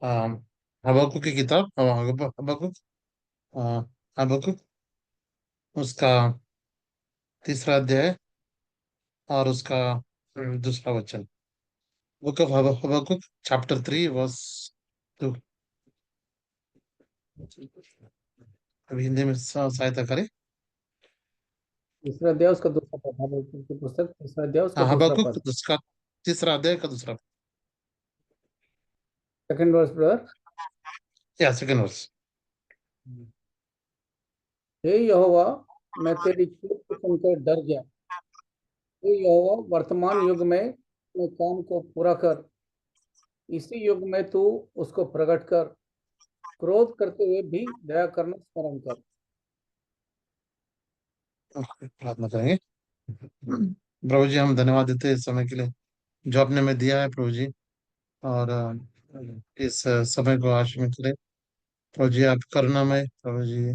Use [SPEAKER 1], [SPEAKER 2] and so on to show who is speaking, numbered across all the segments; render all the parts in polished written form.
[SPEAKER 1] अम, हबक्कुक की किताब हबक्कुक। अ, हबक्कुक उसका तीसरा अध्याय और उसका दूसरा वचन। Book of Habakkuk chapter 3 verse 2। अभी हिंदी में सहायता करें।
[SPEAKER 2] तीसरा अध्याय उसका दूसरा पद, हबक्कूक की पुस्तक तीसरा अध्याय उसका
[SPEAKER 1] हाँ,
[SPEAKER 2] दूसरा
[SPEAKER 1] हबक्कुक
[SPEAKER 2] पद।
[SPEAKER 1] उसका तीसरा अध्याय का दूसरा।
[SPEAKER 2] Second verse brother.
[SPEAKER 1] या सेकंड वर्स।
[SPEAKER 2] हे यहोवा, मैं तेरी चोट को सुनकर डर गया। हे यहोवा, वर्तमान युग में अपने काम को पूरा कर। इसी युग में तू उसको प्रकट कर। क्रोध करते हुए भी दया करना स्मरण कर।
[SPEAKER 1] प्रार्थना करेंगे। प्रभु जी, हम धन्यवाद देते हैं इस समय के लिए जो आपने हमें दिया है प्रभु जी। और इस समय को आशीष करें प्रभु जी। आप करुणामय प्रभु जी,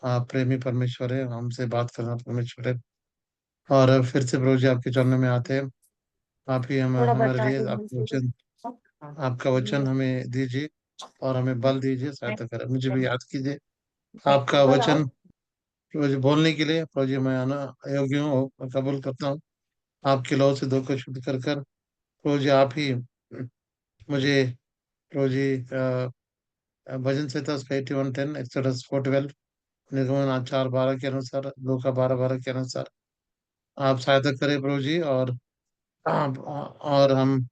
[SPEAKER 1] आप प्रेमी परमेश्वर है, हमसे बात करना परमेश्वर है। और फिर से प्रभु जी आपके चरणों में आते हैं। आप ही हम
[SPEAKER 3] थोड़ा
[SPEAKER 1] हमारे
[SPEAKER 3] बता
[SPEAKER 1] लिए
[SPEAKER 3] दो
[SPEAKER 1] आपका
[SPEAKER 3] मुझे।
[SPEAKER 1] वचन, आपका वचन हमें दीजिए और हमें बल दीजिए, सहायता करें, मुझे भी याद कीजिए आपका वचन प्रभु जी बोलने के लिए। प्रभु जी मैं अयोग्य हूँ, मैं कबूल करता हूँ। आपके लौ से धो को शुद्ध कर कर प्रभु जी आप ही मुझे प्रभु जी भजन संहिता उसका 81:10, एक्सोडस 4:12, निर्गमन 4:12 के अनुसार, लूका 12:12 के अनुसार आप सहायता करें प्रभु जी। और हम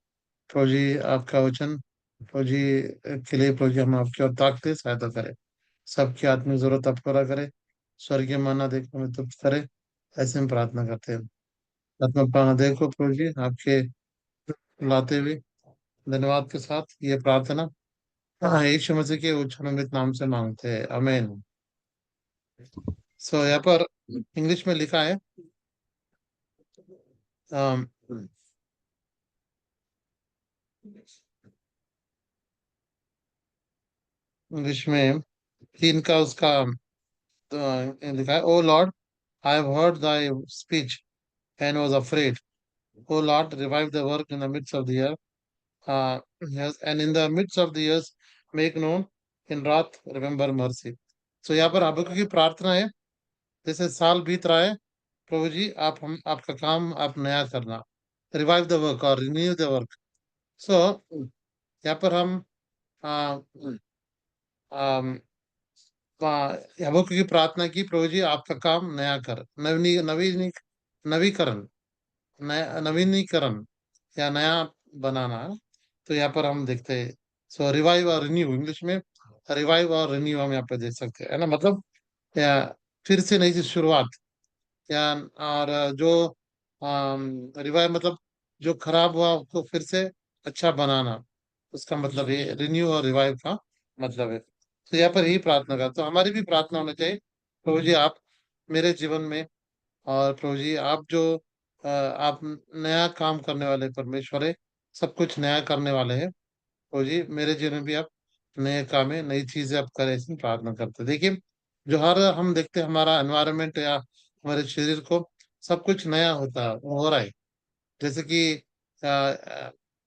[SPEAKER 1] प्रभु जी आपका वचन प्रभु जी के लिए प्रभु जी हम आपकी ओर ताकते सहायता करें। सबकी आत्मिक जरूरत आप पूरा करें, स्वर्गीय माना देखने में तुप्त करे, ऐसे हम प्रार्थना करते हैं। आत्मा पाना देखो प्रभु जी आपके लाते हुए धन्यवाद के साथ ये प्रार्थना हाँ यीशु मसीह के उच्चारणित नाम से मांगते हैं, अमेन। सो यहाँ पर इंग्लिश में लिखा है, इंग्लिश में तीन का उसका लिखा है, O Lord I have heard thy speech and was afraid. O Lord, revive the work in the midst of the earth. Yes, and in the midst of the years, make known in wrath, remember mercy. So यहाँ पर हबक्कुक की प्रार्थना है, जैसे साल बीत रहा है प्रभु जी आप हम आपका काम आप नया करना, रिवाइव द वर्क और रिन्यू द वर्क। सो यहाँ पर हम आ, हबक्कुक की प्रार्थना की, प्रभु जी आपका काम नया कर, नवीकरण, नवीनीकरण या नया बनाना। तो यहाँ पर हम देखते हैं, सो रिवाइव और रिन्यू, इंग्लिश में रिवाइव और रिन्यू हम यहाँ पे देख सकते हैं, है ना, मतलब या फिर से नई सी शुरुआत, या और जो रिवाइव मतलब जो खराब हुआ उसको फिर से अच्छा बनाना, उसका मतलब ये रिन्यू और रिवाइव का मतलब है। तो यहाँ पर यही प्रार्थना करता, तो हमारी भी प्रार्थना होना चाहिए प्रभु जी आप मेरे जीवन में, और प्रभु जी आप जो आप नया काम करने वाले परमेश्वर है, सब कुछ नया करने वाले हैं प्रभु जी, मेरे जीवन में भी आप नए काम है, नई चीजें आप करें, इसमें प्रार्थना करते हैं। देखिए जो हर हम देखते हैं हमारा एनवायरनमेंट या हमारे शरीर को सब कुछ नया होता हो रहा है। जैसे कि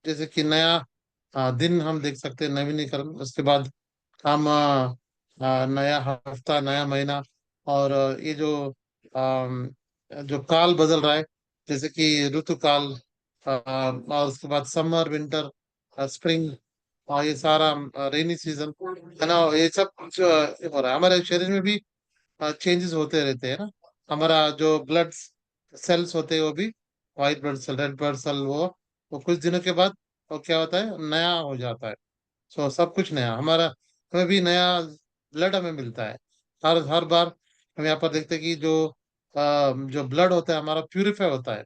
[SPEAKER 1] जैसे कि नया दिन हम देख सकते हैं, नवीनीकरण, उसके बाद हम नया हफ्ता, नया महीना, और ये जो काल बदल रहा है, जैसे कि ऋतु काल, और उसके बाद समर, विंटर, स्प्रिंग, और ये सारा रेनी सीजन, है ना, ये सब कुछ हो रहा है हमारे शरीर में भी, चेंजेस होते रहते हैं ना। हमारा जो ब्लड सेल्स होते हैं वो भी, white blood cell, red blood cell, वो कुछ दिनों के बाद वो क्या होता है, नया हो जाता है। सो सब कुछ नया हमारा, हमें भी नया ब्लड हमें मिलता है हर हर बार। हम यहाँ पर देखते हैं कि जो ब्लड होता है हमारा प्यूरिफाई होता है,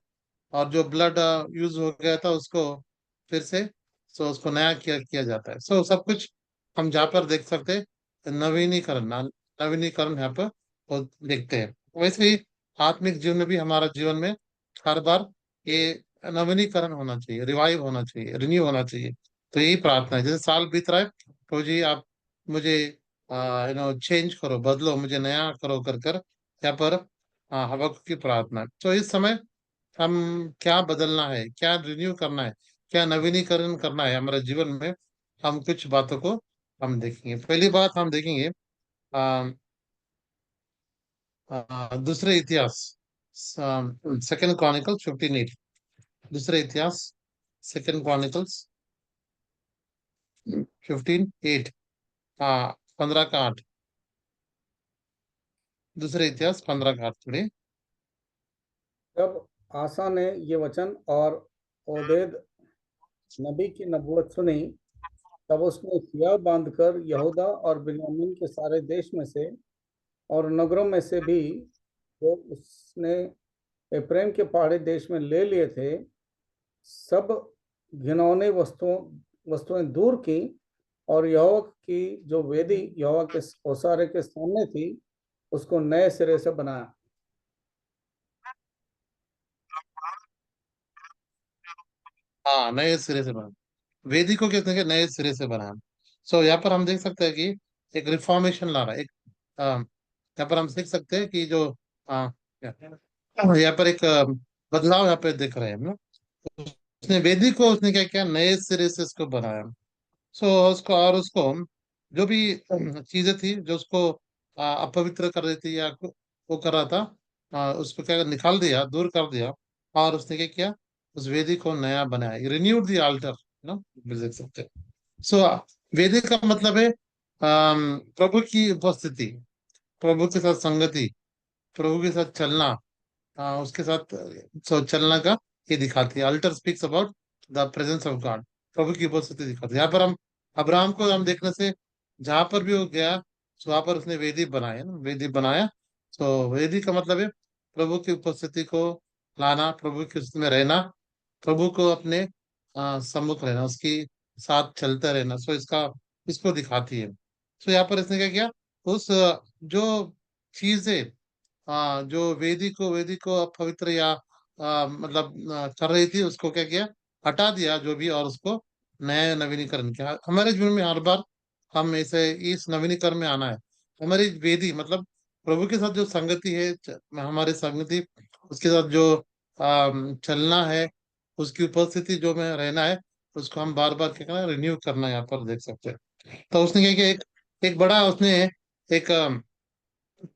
[SPEAKER 1] और जो ब्लड यूज हो गया था उसको फिर से, सो उसको नया किया जाता है। सो सब कुछ हम जहाँ पर देख सकते हैं, नवीनीकरण यहाँ पर वो देखते हैं। वैसे ही आत्मिक जीवन में भी, हमारा जीवन में हर बार ये नवीनीकरण होना चाहिए, रिवाइव होना चाहिए, रिन्यू होना चाहिए। तो यही प्रार्थना है, जैसे साल बीत रहा है तो जी आप मुझे चेंज करो, बदलो, मुझे नया करो कर कर, यहाँ पर हबक्कुक की प्रार्थना है। तो इस समय हम क्या बदलना है, क्या रिन्यू करना है, क्या नवीनीकरण करना है हमारे जीवन में, हम कुछ बातों को हम देखेंगे। पहली बात हम देखेंगे दूसरे इतिहास, सेकंड क्रॉनिकल 15:8। दूसरे इतिहास, सेकंड क्रॉनिकल्स 15:8। हाँ, 15 का 8। दूसरे इतिहास 15 का 8 पढ़े।
[SPEAKER 2] जब आसा ने ये वचन और ओदेद नबी की नबूवत सुनी, तब उसने सियाह बांधकर यहूदा और बिन्यामीन के सारे देश में से और नगरों में से भी जो उसने एप्रैम के पहाड़ी देश में ले लिए थे, सब घिनौनी वस्तुएं दूर की, और यहोवा की जो वेदी यहोवा के ओसारे के सामने थी, उसको नए सिरे से बनाया।
[SPEAKER 1] हाँ, नए सिरे से बना, वेदी को कहते हैं कि नए सिरे से बनाया। सो यहाँ पर हम देख सकते हैं कि एक रिफॉर्मेशन ला रहा है, एक यहाँ पर हम देख सकते हैं कि जो यहाँ पर एक बदलाव यहाँ पे देख रहे हैं हम लोग। उसने वेदी को उसने क्या किया, नए सिरे से इसको बनाया। सो उसको, और उसको जो भी चीजें थी जो उसको अपवित्र कर रही थी या वो कर रहा था, उसको क्या निकाल दिया, दूर कर दिया। और उसने क्या किया, उस वेदी को नया बनाया, रिन्यूड द आल्टर, ना, देख सकते हैं। सो वेदी का मतलब है प्रभु की उपस्थिति, प्रभु के साथ संगति, प्रभु के साथ चलना, उसके साथ चलना का ये दिखाती है। Altar speaks about the presence of God, प्रभु की उपस्थिति दिखाती है। यहाँ पर हम अब्राहम को हम देखने से, जहां पर भी वो गया, तो वहां पर उसने वेदी बनाया ना, वेदी बनाया। तो वेदी का मतलब है प्रभु की उपस्थिति को लाना, प्रभु की उसमें रहना, प्रभु को अपने सम्मुख रहना, उसकी साथ चलते रहना। सो इसका, इसको दिखाती है। सो यहाँ पर इसने क्या किया, उस जो चीजें, जो वेदी को अपवित्र या मतलब कर रही थी, उसको क्या किया, हटा दिया जो भी, और उसको नया नवीनीकरण किया। हमारे जीवन में हर बार हम ऐसे इस नवीनीकरण में आना है। हमारी वेदी मतलब प्रभु के साथ जो संगति है, हमारी संगति, उसके साथ जो चलना है, उसकी उपस्थिति जो में रहना है, उसको हम बार बार क्या करना, रिन्यू करना, यहाँ पर देख सकते हैं। तो उसने क्या किया, एक बड़ा उसने एक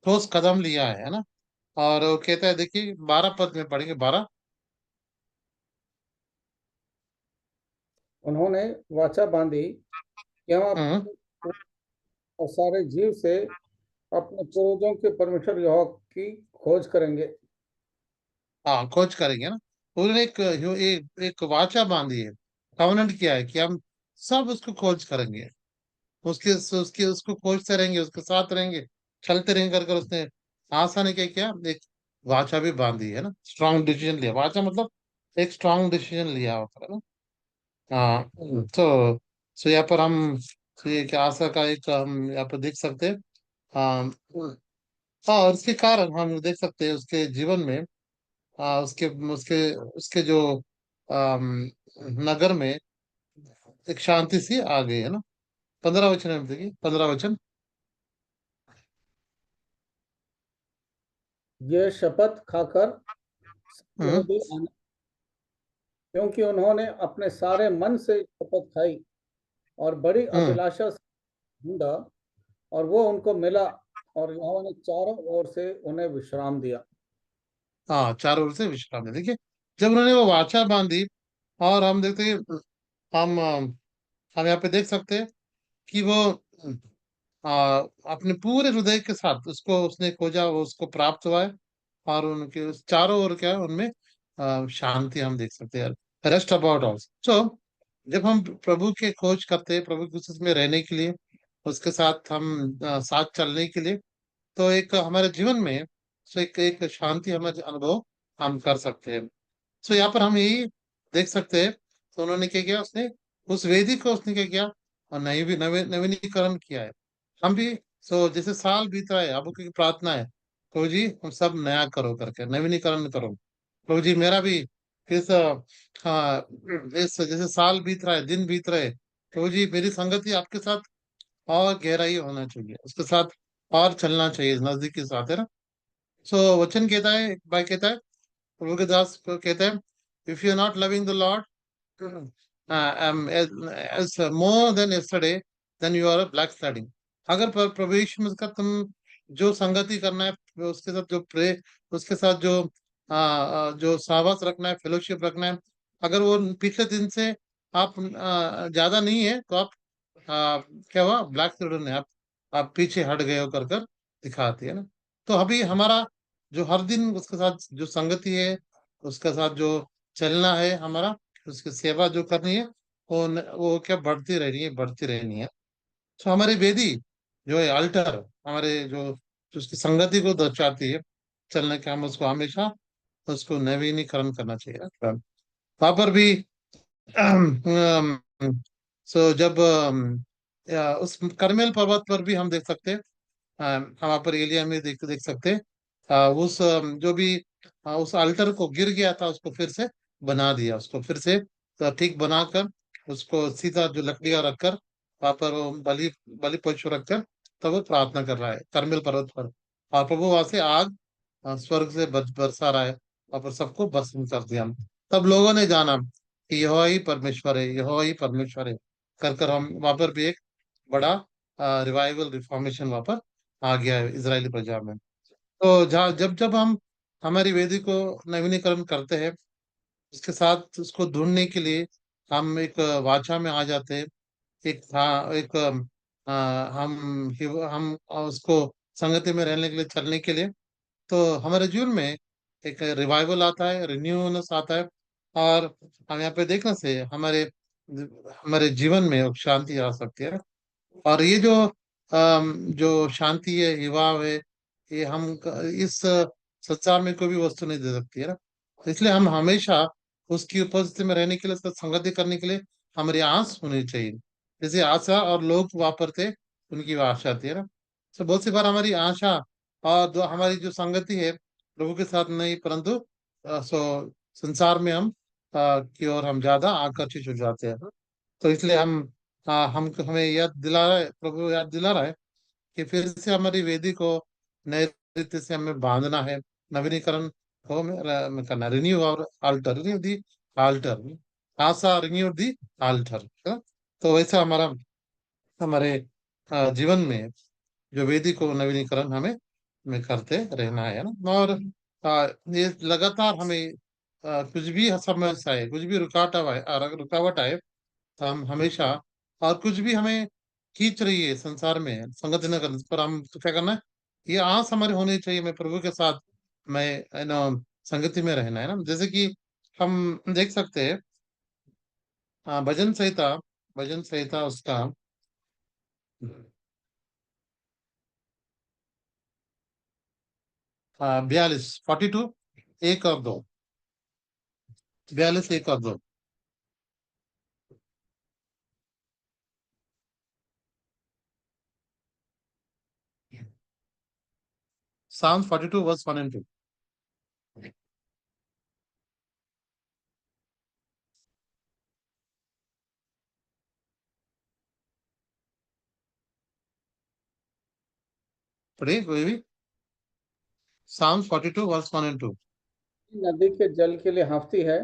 [SPEAKER 1] ठोस कदम लिया है ना। और वो कहता है, देखिए 12 पद में पढ़ेंगे, 12।
[SPEAKER 2] उन्होंने वाचा बांधी कि हम
[SPEAKER 1] हम्म।
[SPEAKER 2] अपने और सारे जीव से अपने पूर्वजों के परमेश्वर यहोवा की खोज करेंगे।
[SPEAKER 1] हाँ, खोज करेंगे ना। उन्होंने एक वाचा बांधी है, कवनेंट किया है कि हम सब उसको खोज करेंगे, उसके उसके उसको खोजते रहेंगे, उसके साथ रहेंगे, चलते रहेंगे, कर कर उसने आशा ने क्या किया, एक वाचा भी बांधी है ना, स्ट्रांग डिसीजन लिया। वाचा मतलब एक स्ट्रांग डिसीजन लिया होता है ना। हाँ। तो यहाँ पर हम, तो ये क्या आशा का एक हम यहाँ पर देख सकते हैं। हाँ। हाँ, और इसके कारण हम देख सकते हैं उसके जीवन में, उसके उसके उसके जो नगर में एक शांति सी आ गई है ना। 15 वचन है, देखिए 15 वचन।
[SPEAKER 2] ये शपथ खाकर
[SPEAKER 1] हम्म।
[SPEAKER 2] यहूदी आने, क्योंकि उन्होंने अपने सारे मन से शपथ खाई और बड़ी
[SPEAKER 1] हम्म।
[SPEAKER 2] अभिलाषा से ढूंढा, और वो उनको मिला, और यहोवा ने चारों ओर से उन्हें विश्राम दिया।
[SPEAKER 1] हाँ, चारों ओर से विश्राम है, देखिए जब उन्होंने वो वाचा बांधी। और हम देखते हैं कि हम यहाँ पे देख सकते हैं कि वो अपने पूरे हृदय के साथ उसको उसने खोजा, वो उसको प्राप्त हुआ है। और उनके उस चारों ओर क्या है, उनमें शांति हम देख सकते हैं, रेस्ट अबाउट ऑल। सो जब हम प्रभु के खोज करते हैं, प्रभु के उसमें रहने के लिए, उसके साथ हम साथ चलने के लिए, तो एक हमारे जीवन में, सो एक शांति हमारे अनुभव हम कर सकते हैं। सो यहाँ पर हम यही देख सकते हैं। तो उन्होंने क्या किया, उसने उस वेदी को उसने क्या किया, और नवीनीकरण किया है। हम भी, सो जैसे साल बीत रहा है, अब की प्रार्थना है, प्रभु जी हम सब नया करो, करके नवीनीकरण करो। प्रभु जी मेरा भी इस हाँ, इस जैसे साल बीत रहा है, दिन बीत रहे, प्रभु जी मेरी संगति आपके साथ और गहराई होना चाहिए, उसके साथ और चलना चाहिए, नजदीक के साथ, है ना। सो वचन कहता है, भाई कहता है, प्रभु के दास को कहता है, if you are not loving the Lord, more than yesterday, then you are backsliding. अगर प्रभु यीशु मसीह का तुम जो संगति करना है, उसके साथ जो प्रे, उसके साथ जो जो सहवास रखना है, फेलोशिप रखना है, अगर वो पिछले दिन से आप ज्यादा नहीं है, तो आप क्या हुआ, ब्लैक स्लाइडर ने आप पीछे हट गए हो कर कर दिखाती है ना। तो अभी हमारा जो हर दिन उसके साथ जो संगति है, उसके साथ जो चलना है हमारा, उसकी सेवा जो करनी है, वो क्या बढ़ती रहनी है, बढ़ती रहनी है। तो हमारी वेदी जो है अल्टर, हमारे जो उसकी संगति को दर्शाती है, चलने के, हम उसको हमेशा उसको नवीनीकरण करना चाहिए। वहां पर भी सो जब उस करमेल पर्वत पर भी हम देख सकते हैं, हम वहाँ पर एलिया में देख देख सकते हैं, उस जो भी उस अल्टर को गिर गया था, उसको फिर से बना दिया, उसको फिर से ठीक बनाकर, उसको सीधा जो लकड़ियां रखकर वहां पर वो बलि बलि पशु रखकर, तब वो प्रार्थना कर रहा है करमेल पर्वत पर। और प्रभु वहां से आग स्वर्ग से बरसा रहा है, वहां पर सबको भस्म कर दिया। तब लोगों ने जाना कि यहोवा ही परमेश्वर है, यहोवा ही परमेश्वर है, कर कर हम वहां पर भी एक बड़ा रिवाइवल रिफॉर्मेशन वहां पर आ गया है इजरायली प्रजा में। तो जहाँ जब जब हम हमारी वेदी को नवीनीकरण करते हैं, उसके साथ उसको ढूंढने के लिए हम एक वाचा में आ जाते हैं, एक था एक हम उसको संगति में रहने के लिए, चलने के लिए, तो हमारे जीवन में एक रिवाइवल आता है, रिन्यूनेस आता है। और हम यहाँ पे देखने से हमारे हमारे जीवन में एक शांति आ सकती है। और ये जो शांति है, युवा है, ये इस संसार में कोई भी वस्तु नहीं दे सकती है ना। इसलिए हम हमेशा उसकी उपस्थिति में रहने के लिए, उसका संगति करने के लिए हमारी आस होनी चाहिए। जैसे आशा और लोग वापरते, उनकी वो आशा आती है ना। तो बहुत सी बार हमारी आशा और जो हमारी जो संगति है प्रभु के साथ नहीं, परंतु संसार में की ओर हम ज्यादा आकर्षित हो जाते हैं। तो इसलिए हम हमें याद दिला रहा है, प्रभु याद दिला रहा है कि फिर से हमारी वेदी को नए रीति से हमें बांधना है, नवीनीकरण हो में करना, रिन्यू और आल्टर, रिन्यू दी आल्टर, आशा रिन्यू दी आल्टर। तो वैसा हमारा हमारे जीवन में जो वेदी को नवीनीकरण हमें करते रहना है ना। और ये लगातार हमें कुछ भी समस्या आए, कुछ भी रुकावट आए, तो हम हमेशा, और कुछ भी हमें खींच रही है संसार में संगति न करने पर, हम तो क्या करना है, ये आस हमारी होनी चाहिए, मैं प्रभु के साथ मैं संगति में रहना है ना। जैसे कि हम देख सकते हैं भजन संहिता, भजन संहिता उसका 42, 42, 1 और 2, 42, 1 और 2। Psalms 42 verse 1 and 2। पढ़िए कोई भी, Psalms 42 verse 1 and 2।
[SPEAKER 2] नदी के जल के लिए हाँफती है,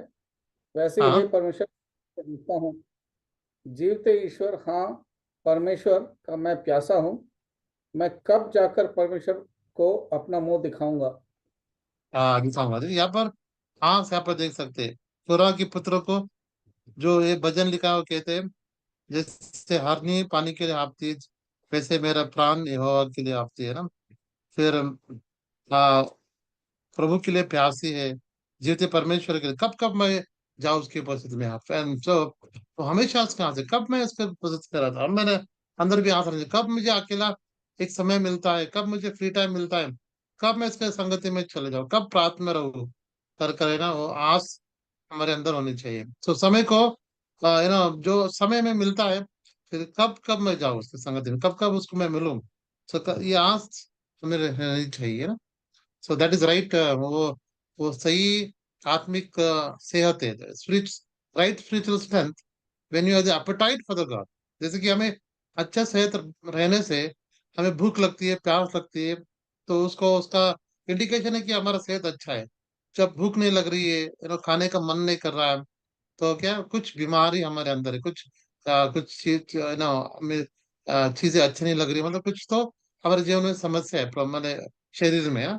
[SPEAKER 2] वैसे ही हे
[SPEAKER 1] हाँ,
[SPEAKER 2] परमेश्वर लिखता हूँ। जीवते ईश्वर, हाँ परमेश्वर का मैं प्यासा हूँ। मैं कब जाकर परमेश्वर को अपना मुंह दिखाऊंगा।
[SPEAKER 1] दिखाऊंगा। देखिए यहाँ पर, हाँ से यहाँ पर देख सकते हैं तुरा के पुत्र को, जो ये भजन लिखा है, वो कहते हैं, जैसे हरनी पानी के लिए हाँफती है, वैसे मेरा प्राण यहोवा के लिए हाँफती है ना। फिर आ, प्रभु के लिए प्यासी है, जीवते परमेश्वर के लिए कब कब मैं जाऊँ उसकी उपस्थिति में। तो हमेशा उसके यहाँ से कब मैं उसके उपस्थिति में रहता हूँ, मैंने अंदर भी आस रखी, कब मुझे अकेला एक समय मिलता है, कब मुझे फ्री टाइम मिलता है, कब मैं इसके संगति में चले जाऊँ, कब प्रार्थना में रहूँ, कर करे ना, वो आस हमारे अंदर होनी चाहिए। तो समय को जो समय में मिलता है, फिर कब कब मैं जाऊँ उसके संगति में, कब कब उसको मैं मिलूं। ये आस हमें रहनी चाहिए ना। So that is right. वो सही आत्मिक सेहत है, spirit, right spiritual strength when you have the apatite for the God. जैसे कि हमें अच्छा सेहत रहने से हमें भूख लगती है, प्यास लगती है, तो उसको उसका इंडिकेशन है कि हमारा सेहत अच्छा है। जब भूख नहीं लग रही है, खाने का मन नहीं कर रहा है, तो क्या कुछ बीमारी हमारे अंदर है, कुछ चीज ना हमें चीजें अच्छी नहीं लग रही, मतलब कुछ तो हमारे जीवन में समस्या है, मैंने शरीर में है।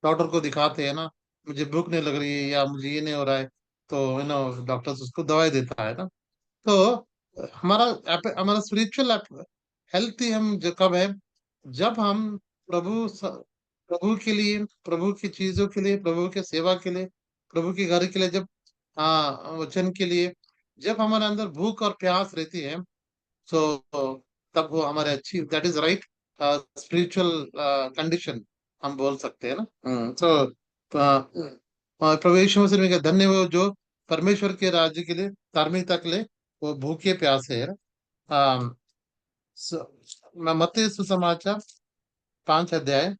[SPEAKER 1] डॉक्टर को दिखाते हैं ना, मुझे भूख नहीं लग रही है या मुझे ये नहीं हो रहा है, तो डॉक्टर उसको दवाई देता है ना। तो हमारा हमारा स्पिरिचुअल हेल्थ ही हम जो कब है, जब हम प्रभु के लिए, प्रभु की चीजों के लिए, प्रभु के सेवा के लिए, प्रभु के घर के लिए, जब वचन के लिए जब हमारे अंदर भूख और प्यास रहती है, सो तब वो हमारे अच्छी, that is right spiritual condition हम बोल सकते हैं ना। प्रभु यीशु मसीह ने कहा, धन्य हो जो परमेश्वर के राज्य के लिए, धार्मिकता के लिए वो भूखे प्यासे है। अम, मत्ती सुसमाचार 5 अध्याय।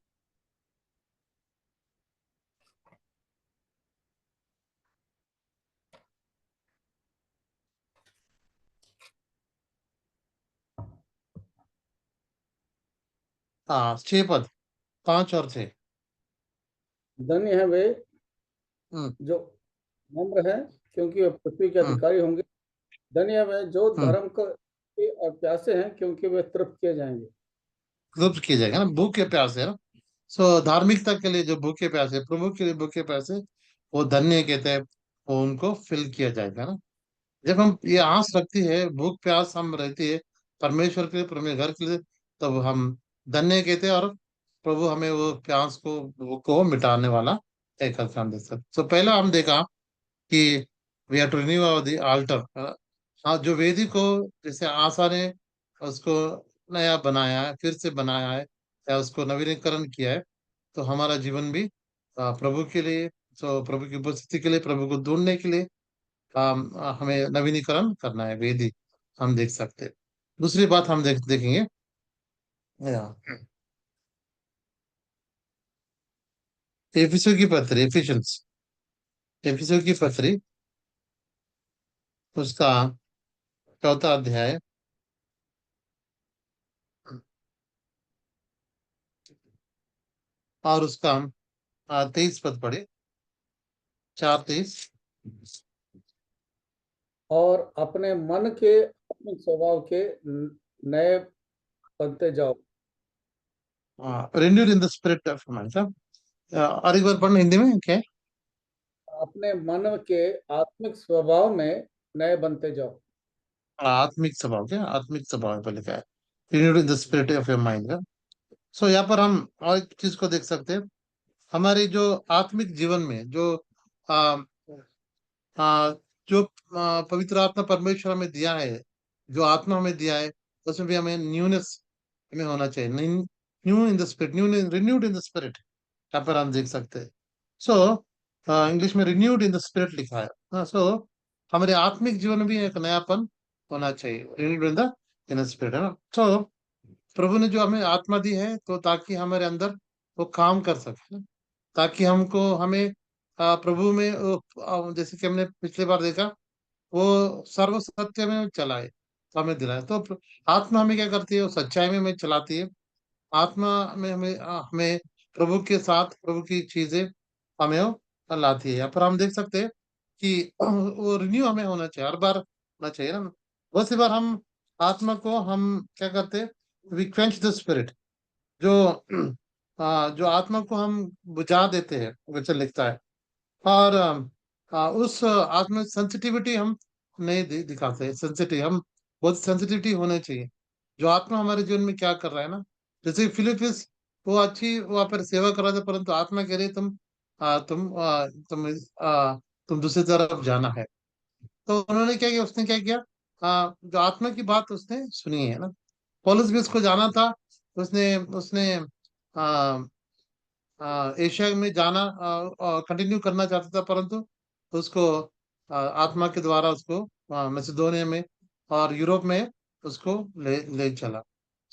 [SPEAKER 1] हाँ, 6 पद, 5 और 6।
[SPEAKER 2] धन्य है वे
[SPEAKER 1] हम्म।
[SPEAKER 2] जो नम्र है, क्योंकि वे पृथ्वी के
[SPEAKER 1] हम्म।
[SPEAKER 2] अधिकारी होंगे। धन्य है वे जो
[SPEAKER 1] हम्म।
[SPEAKER 2] धर्म के और प्यासे हैं, क्योंकि वे तृप्त किए जाएंगे।
[SPEAKER 1] तृप्त किया जाएगा ना, भूखे प्यासे है ना। सो धार्मिकता के लिए जो भूखे प्यासे, प्रभु के लिए भूखे प्यासे, वो धन्य कहते हैं, वो उनको फिल किया जाएगा ना। जब हम ये आस रखती है, भूख प्यास हम रहती है परमेश्वर के लिए, परमेश्वर घर के लिए, तब हम धन्य कहते हैं, और प्रभु हमें वो प्यास को, भूख को मिटाने वाला एक काम दे सकते। तो पहला हम देखा कि we have to renew the altar. हाँ, जो वेदी को जैसे आशा ने उसको नया बनाया है, फिर से बनाया है, या उसको नवीनीकरण किया है, तो हमारा जीवन भी प्रभु के लिए, तो प्रभु की उपस्थिति के लिए, प्रभु को ढूंढने के लिए हमें नवीनीकरण करना है, वेदी हम देख सकते हैं। दूसरी बात हम देखेंगे, या, एफिसो की पत्री, एफिशियंस, एफिसो की पत्री, उसका 4 अध्याय, और उसका 23 पद पढ़े, 4:23।
[SPEAKER 2] और अपने मन के आत्मिक स्वभाव के नए बनते जाओ।
[SPEAKER 1] Renewed in the spirit of mind. और एक बार पढ़ना हिंदी में क्या है?
[SPEAKER 2] अपने मन के आत्मिक स्वभाव में नए बनते जाओ।
[SPEAKER 1] आत्मिक स्वभाव, क्या आत्मिक स्वभाव पर लिखा है, renewed in the spirit of your mind का। सो यहाँ पर हम और एक चीज को देख सकते हैं, हमारे जो आत्मिक जीवन में जो आ, आ, जो पवित्र आत्मा परमेश्वर हमें दिया है, जो आत्मा हमें दिया है, उसमें भी हमें न्यूनेस हमें होना चाहिए, new in the spirit, new renewed in the spirit, यहाँ पर हम देख सकते हैं। सो इंग्लिश में रिन्यूड इन द स्पिरिट लिखा है। सो हमारे आत्मिक जीवन में भी एक नयापन होना चाहिए, रिन्यूड इन द स्पिरिट, है ना। सो प्रभु ने जो हमें आत्मा दी है, तो ताकि हमारे अंदर वो काम कर सके, ताकि हमें प्रभु में जैसे कि हमने पिछले बार देखा, वो सर्व सत्य में चलाए, तो हमें दिलाए। तो आत्मा हमें क्या करती है, वो सच्चाई में हमें चलाती है। आत्मा में हमें प्रभु के साथ, प्रभु की चीजें हमें वो लाती है। यहाँ पर हम देख सकते हैं कि वो रिन्यू हमें होना चाहिए, हर बार होना चाहिए ना। बहुत सी बार हम आत्मा को हम क्या करते हैं, वी क्वेंच द स्पिरिट, जो जो आत्मा को हम बुझा देते हैं, वचन लिखता है। और उस आत्मा सेंसिटिविटी हम नहीं दिखाते, सेंसिटिव हम, बहुत सेंसिटिविटी होनी चाहिए, जो आत्मा हमारे जीवन में क्या कर रहा है ना। जैसे फिलिपिस, वो अच्छी वहां पर सेवा कर रहा था, परंतु आत्मा कह रही तुम आ, तुम आ, तुम तुम दूसरी तरफ जाना है। तो उन्होंने क्या किया, उसने क्या किया, जो आत्मा की बात उसने सुनी है ना। पौलुस भी उसको जाना था, उसने उसने आ, एशिया में जाना कंटिन्यू करना चाहता था, परंतु उसको आत्मा के द्वारा उसको मैसेडोनिया में और यूरोप में उसको ले चला।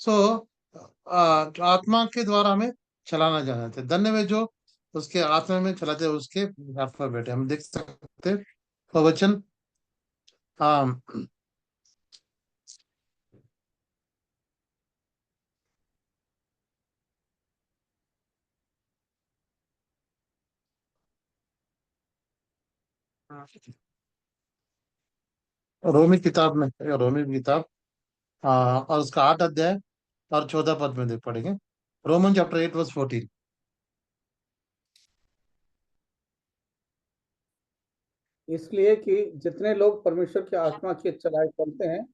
[SPEAKER 1] सो जो आत्मा के द्वारा हमें चलाना जाना थे, धन्य में जो उसके आत्मा में चलाते, उसके हाथ पर बैठे हम देख सकते हैं। तो वचन, हाँ, रोमी किताब में, रोमी किताब, और उसका 8 अध्याय और 14 पद में देख पढ़ेंगे। Roman chapter 8 verse 14।
[SPEAKER 2] इसलिए कि जितने लोग परमेश्वर की आत्मा की चलाए चलते हैं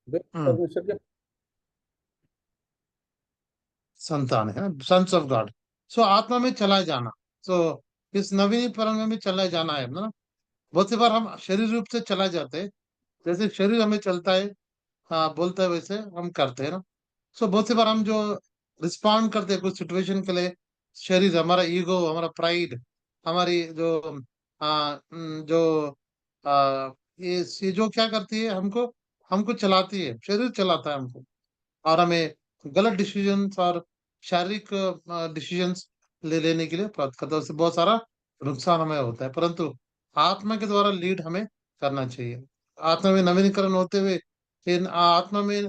[SPEAKER 2] वे
[SPEAKER 1] हम्म।
[SPEAKER 2] परमेश्वर के।
[SPEAKER 1] संतान है, सन्स ऑफ गॉड। सो आत्मा में चला जाना। सो इस नवीनीकरण में भी चला जाना है ना। बहुत सी बार हम शरीर रूप से चला जाते हैं, जैसे शरीर हमें चलता है, हाँ बोलता है, वैसे हम करते हैं ना। सो बहुत सी बार हम जो रिस्पॉन्ड करते हैं कुछ सिचुएशन के लिए, शरीर, हमारा ईगो, हमारा प्राइड, हमारी जो जो ये जो क्या करती है, हमको हमको चलाती है, शरीर चलाता है हमको, और हमें गलत डिसीजंस और शारीरिक डिसीजंस ले लेने के लिए प्रयत्न करता है। उससे बहुत सारा नुकसान हमें होता है, परंतु आत्मा के द्वारा लीड हमें करना चाहिए। आत्मा में नवीनीकरण होते हुए इन आत्मा में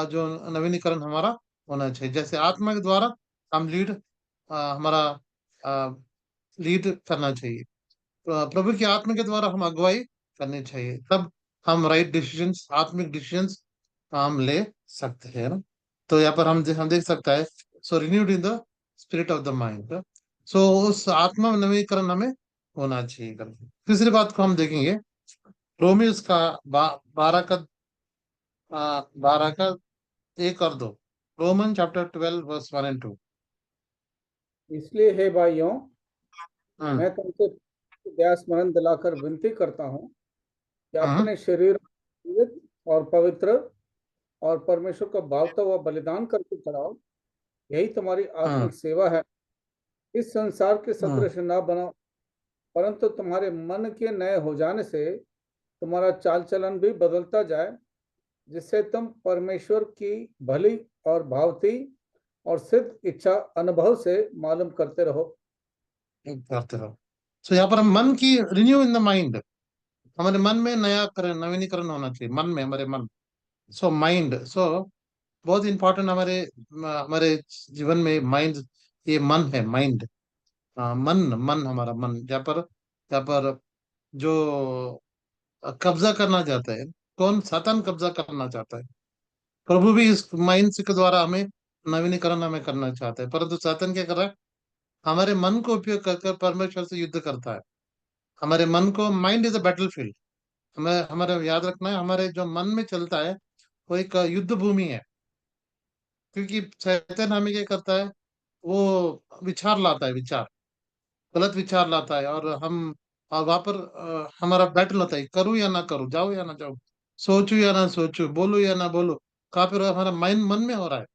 [SPEAKER 1] जो नवीनीकरण हमारा होना चाहिए, जैसे आत्मा के द्वारा हम लीड, हमारा लीड करना चाहिए। प्रभु की आत्मा के द्वारा हम अगुवाई करनी चाहिए, तब हम राइट डिसीजंस, आत्मिक डिसीजंस हम ले सकते हैं ना। तो यहाँ पर हम देख सकता है, so renewed in the spirit of the mind. So उस आत्मा में नवीकरण हमें होना चाहिए करके। तीसरी बात को हम देखेंगे, रोमी उसका 12 का 1 और 2। Roman chapter 12 verse 1 and 2।
[SPEAKER 2] इसलिए हे भाइयों,
[SPEAKER 1] हम्म।
[SPEAKER 2] मैं तुमसे दया स्मरण दिलाकर विनती करता हूँ कि
[SPEAKER 1] हम्म।
[SPEAKER 2] अपने शरीर को जीवित और पवित्र और परमेश्वर को भावता हुआ बलिदान करके चढ़ाओ। यही तुम्हारी
[SPEAKER 1] हम्म।
[SPEAKER 2] आत्मिक सेवा है। इस संसार के
[SPEAKER 1] हम्म।
[SPEAKER 2] सदृश न बनो, परंतु तुम्हारे मन के नए हो जाने से तुम्हारा चाल चलन भी बदलता जाए, जिससे तुम परमेश्वर की भली और भावती और सिद्ध इच्छा अनुभव से मालूम करते रहो।
[SPEAKER 1] करते रहो। सो यहाँ पर हम मन की रिन्यू इन द माइंड, हमारे मन में नया करण, नवीनीकरण होना चाहिए, मन में, हमारे मन। सो माइंड, सो बहुत इंपॉर्टेंट हमारे हमारे जीवन में माइंड, ये मन है, माइंड। मन, मन, हमारा मन, जहाँ पर जो कब्जा करना चाहता है, कौन? सातान कब्जा करना चाहता है। प्रभु भी इस माइंड के द्वारा हमें नवीनीकरण हमें करना चाहता है, परंतु सातान क्या कर रहा है? हमारे मन को उपयोग कर परमेश्वर से युद्ध करता है। हमारे मन को, mind is a battle field. हमें हमारे याद रखना है, हमारे जो मन में चलता है वो एक युद्ध भूमि है। क्योंकि शैतान हमें क्या करता है, वो विचार लाता है, विचार, गलत विचार लाता है, और वहां पर हमारा बैटल होता है, करूँ या ना करूँ, जाऊँ या ना जाऊँ, सोचूं या ना सोचूं, बोलूं या ना बोलूं। कहाँ पर हमारा माइंड, मन में हो रहा है।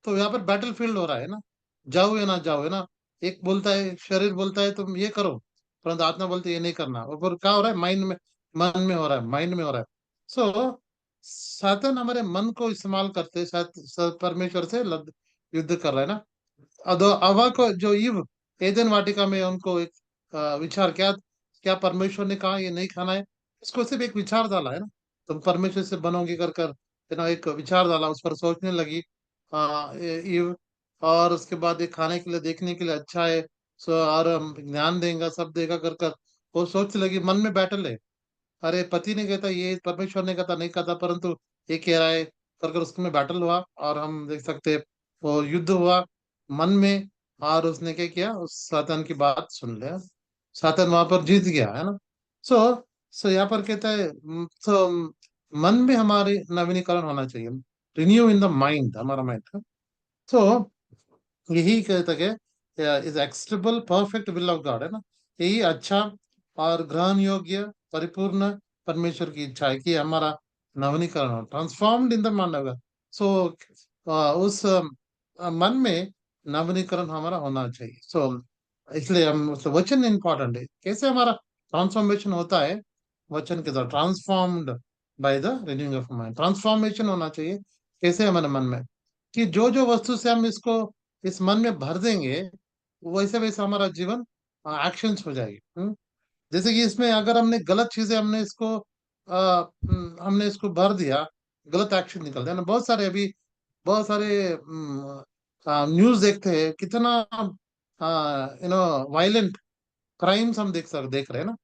[SPEAKER 1] तो यहाँ पर बैटल फील्ड हो रहा है ना, जाओ या ना जाओ, है ना। एक बोलता है, शरीर बोलता है तुम ये करो, परंतु आत्मा बोलती है ये नहीं करना। और फिर क्या हो रहा है? माइंड में, मन में हो रहा है, माइंड में हो रहा है। सो सातन हमारे मन को इस्तेमाल करते, परमेश्वर से युद्ध कर रहा है ना। हवा को, जो ईव एदन वाटिका में उनको एक विचार, क्या क्या परमेश्वर ने कहा ये नहीं खाना है, इसको सिर्फ एक विचार डाला है ना, तुम परमेश्वर से बनोगे कर कर, एक विचार डाला, उस पर सोचने लगी ईव। और उसके बाद ये खाने के लिए, देखने के लिए अच्छा है, सो और हम ज्ञान देगा, सब देगा कर कर, वो सोचने लगी, मन में बैटल है। अरे पति ने कहता ये, परमेश्वर ने कहता नहीं कहता, परंतु ये कह रहा है कर कर, उसमें बैटल हुआ, और हम देख सकते हैं वो युद्ध हुआ मन में। और उसने क्या किया, उस सातन की बात सुन लिया, सातन वहां पर जीत गया, है ना। सो सो यहाँ पर कहता है, मन में हमारे नवीनीकरण होना चाहिए, रिन्यू इन द माइंड, हमारा माइंड। सो यही कहता है, is acceptable perfect will of God, है ना। यही अच्छा और ग्रहण योग्य परिपूर्ण परमेश्वर की इच्छा है कि हमारा नवनीकरण हो, ट्रांसफॉर्म्ड इन द मानव। सो उस मन में नवनीकरण हमारा होना चाहिए। सो इसलिए हम, वचन इंपॉर्टेंट है, कैसे हमारा ट्रांसफॉर्मेशन होता है, वचन के द्वारा, transformed by the renewing of mind, transformation होना चाहिए। कैसे? हमारे मन में, कि जो जो वस्तु से हम इसको, इस मन में भर देंगे, वैसे वैसे हमारा जीवन एक्शंस हो जाएगी। जैसे कि इसमें अगर हमने गलत चीजें, हमने इसको भर दिया, गलत एक्शन निकलते हैं ना। बहुत सारे अभी, बहुत सारे न्यूज देखते हैं, कितना वायलेंट क्राइम्स हम देख रहे हैं ना।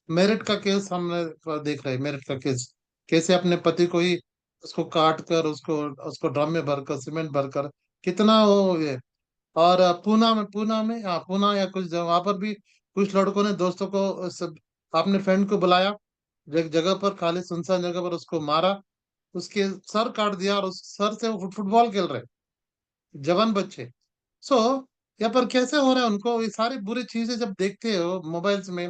[SPEAKER 1] मेरिट का केस हमने देख रहे हैं, मेरिट का केस कैसे अपने पति को ही उसको काट कर उसको उसको ड्रम में भरकर सीमेंट भरकर कितना वो ये। और पूना में पूना या कुछ वहां पर भी कुछ लड़कों ने दोस्तों को अपने फ्रेंड को बुलाया, एक जगह पर खाली सुनसान जगह पर उसको मारा, उसके सर काट दिया और उस सर से वो फुटबॉल खेल रहे जवान बच्चे। सो यहाँ पर कैसे हो रहा है उनको, ये सारी बुरी चीजें जब देखते हो मोबाइल्स में,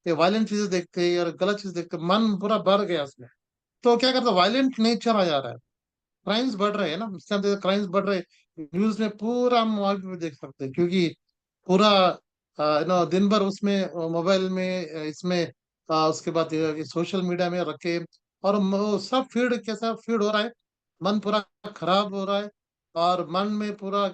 [SPEAKER 1] ये वायलेंट चीजें देखते हैं और गलत चीज देखते हैं, मन पूरा भर गया उसमें। तो क्या करते, वायलेंट नेचर आ जा रहा है, क्राइम्स बढ़ रहे हैं ना, इस टाइम क्राइम्स बढ़ रहे हैं, न्यूज में पूरा हम वहाँ पे देख सकते हैं, क्योंकि पूरा दिन भर उसमें मोबाइल में इसमें उसके बाद ये सोशल मीडिया में रखे, और वो सब फीड कैसा फीड हो रहा है, मन पूरा खराब हो रहा है, और मन में पूरा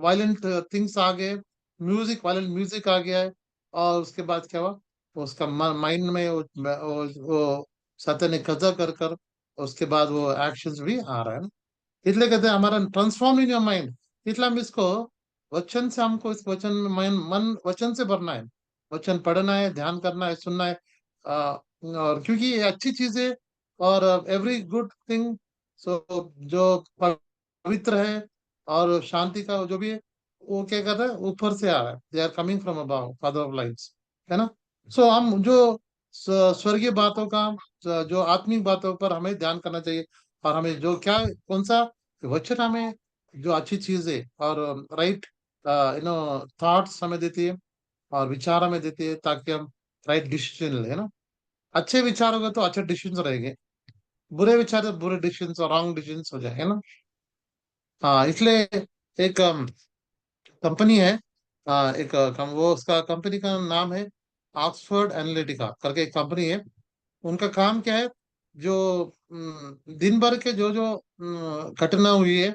[SPEAKER 1] वायलेंट थिंग्स आ गए, म्यूजिक वायलेंट म्यूजिक आ गया है। और उसके बाद क्या हुआ, उसका माइंड में वो सत्य ने कब्जा कर कर उसके बाद वो एक्शंस भी आ रहा है ना। इसलिए कहते हैं हमारा ट्रांसफॉर्म इन योर माइंड, इसलिए हम इसको वचन से, हमको इस वचन में मन वचन से भरना है, वचन पढ़ना है, ध्यान करना है, सुनना है। और क्योंकि ये अच्छी चीज है, और एवरी गुड थिंग, सो जो पवित्र है और शांति का जो भी है, वो क्या कर रहा है, ऊपर से आ रहा है, they are coming from above, father of lights, है ना। सो हम जो स्वर्गीय बातों का, जो आत्मिक बातों पर हमें ध्यान करना चाहिए, और हमें जो क्या कौन सा वचन हमें जो अच्छी चीज है और राइट थॉट्स हमें देती है, और विचार हमें देती है, ताकि हम राइट डिसीजन ले, है ना। अच्छे विचार होंगे तो अच्छे डिसीजन रहेंगे, बुरे विचार तो बुरे डिसीजन और रॉन्ग डिसीजन हो जाए, है ना। हाँ, इसलिए एक कंपनी है, एक वो उसका कंपनी का नाम है ऑक्सफोर्ड एनालिटिका करके एक कंपनी है। उनका काम क्या है, जो दिन भर के जो जो घटना हुई है,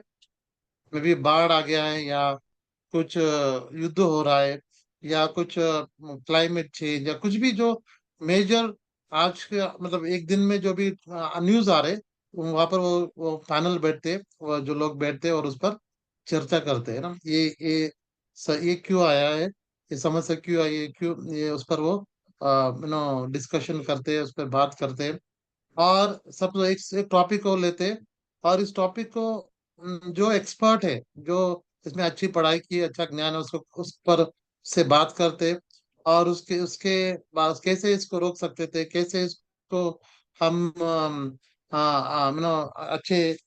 [SPEAKER 1] मे भी बाढ़ आ गया है, या कुछ युद्ध हो रहा है, या कुछ क्लाइमेट चेंज, या कुछ भी जो मेजर आज के मतलब एक दिन में जो भी न्यूज आ रहे, वहां पर वो पैनल बैठते हैं, वो जो लोग बैठते हैं और उस पर चर्चा करते हैं ना, ये क्यों आया है, ये समस्या क्यों आई है, क्यों ये, उस पर वो डिस्कशन करते हैं, उस पर बात करते हैं। और सब एक टॉपिक को लेते, और इस टॉपिक को जो एक्सपर्ट है, जो इसमें अच्छी पढ़ाई की अच्छा ज्ञान है, उसको उस पर से बात करते, और उसके उसके बाद कैसे इसको रोक सकते थे, कैसे इसको हम अच्छे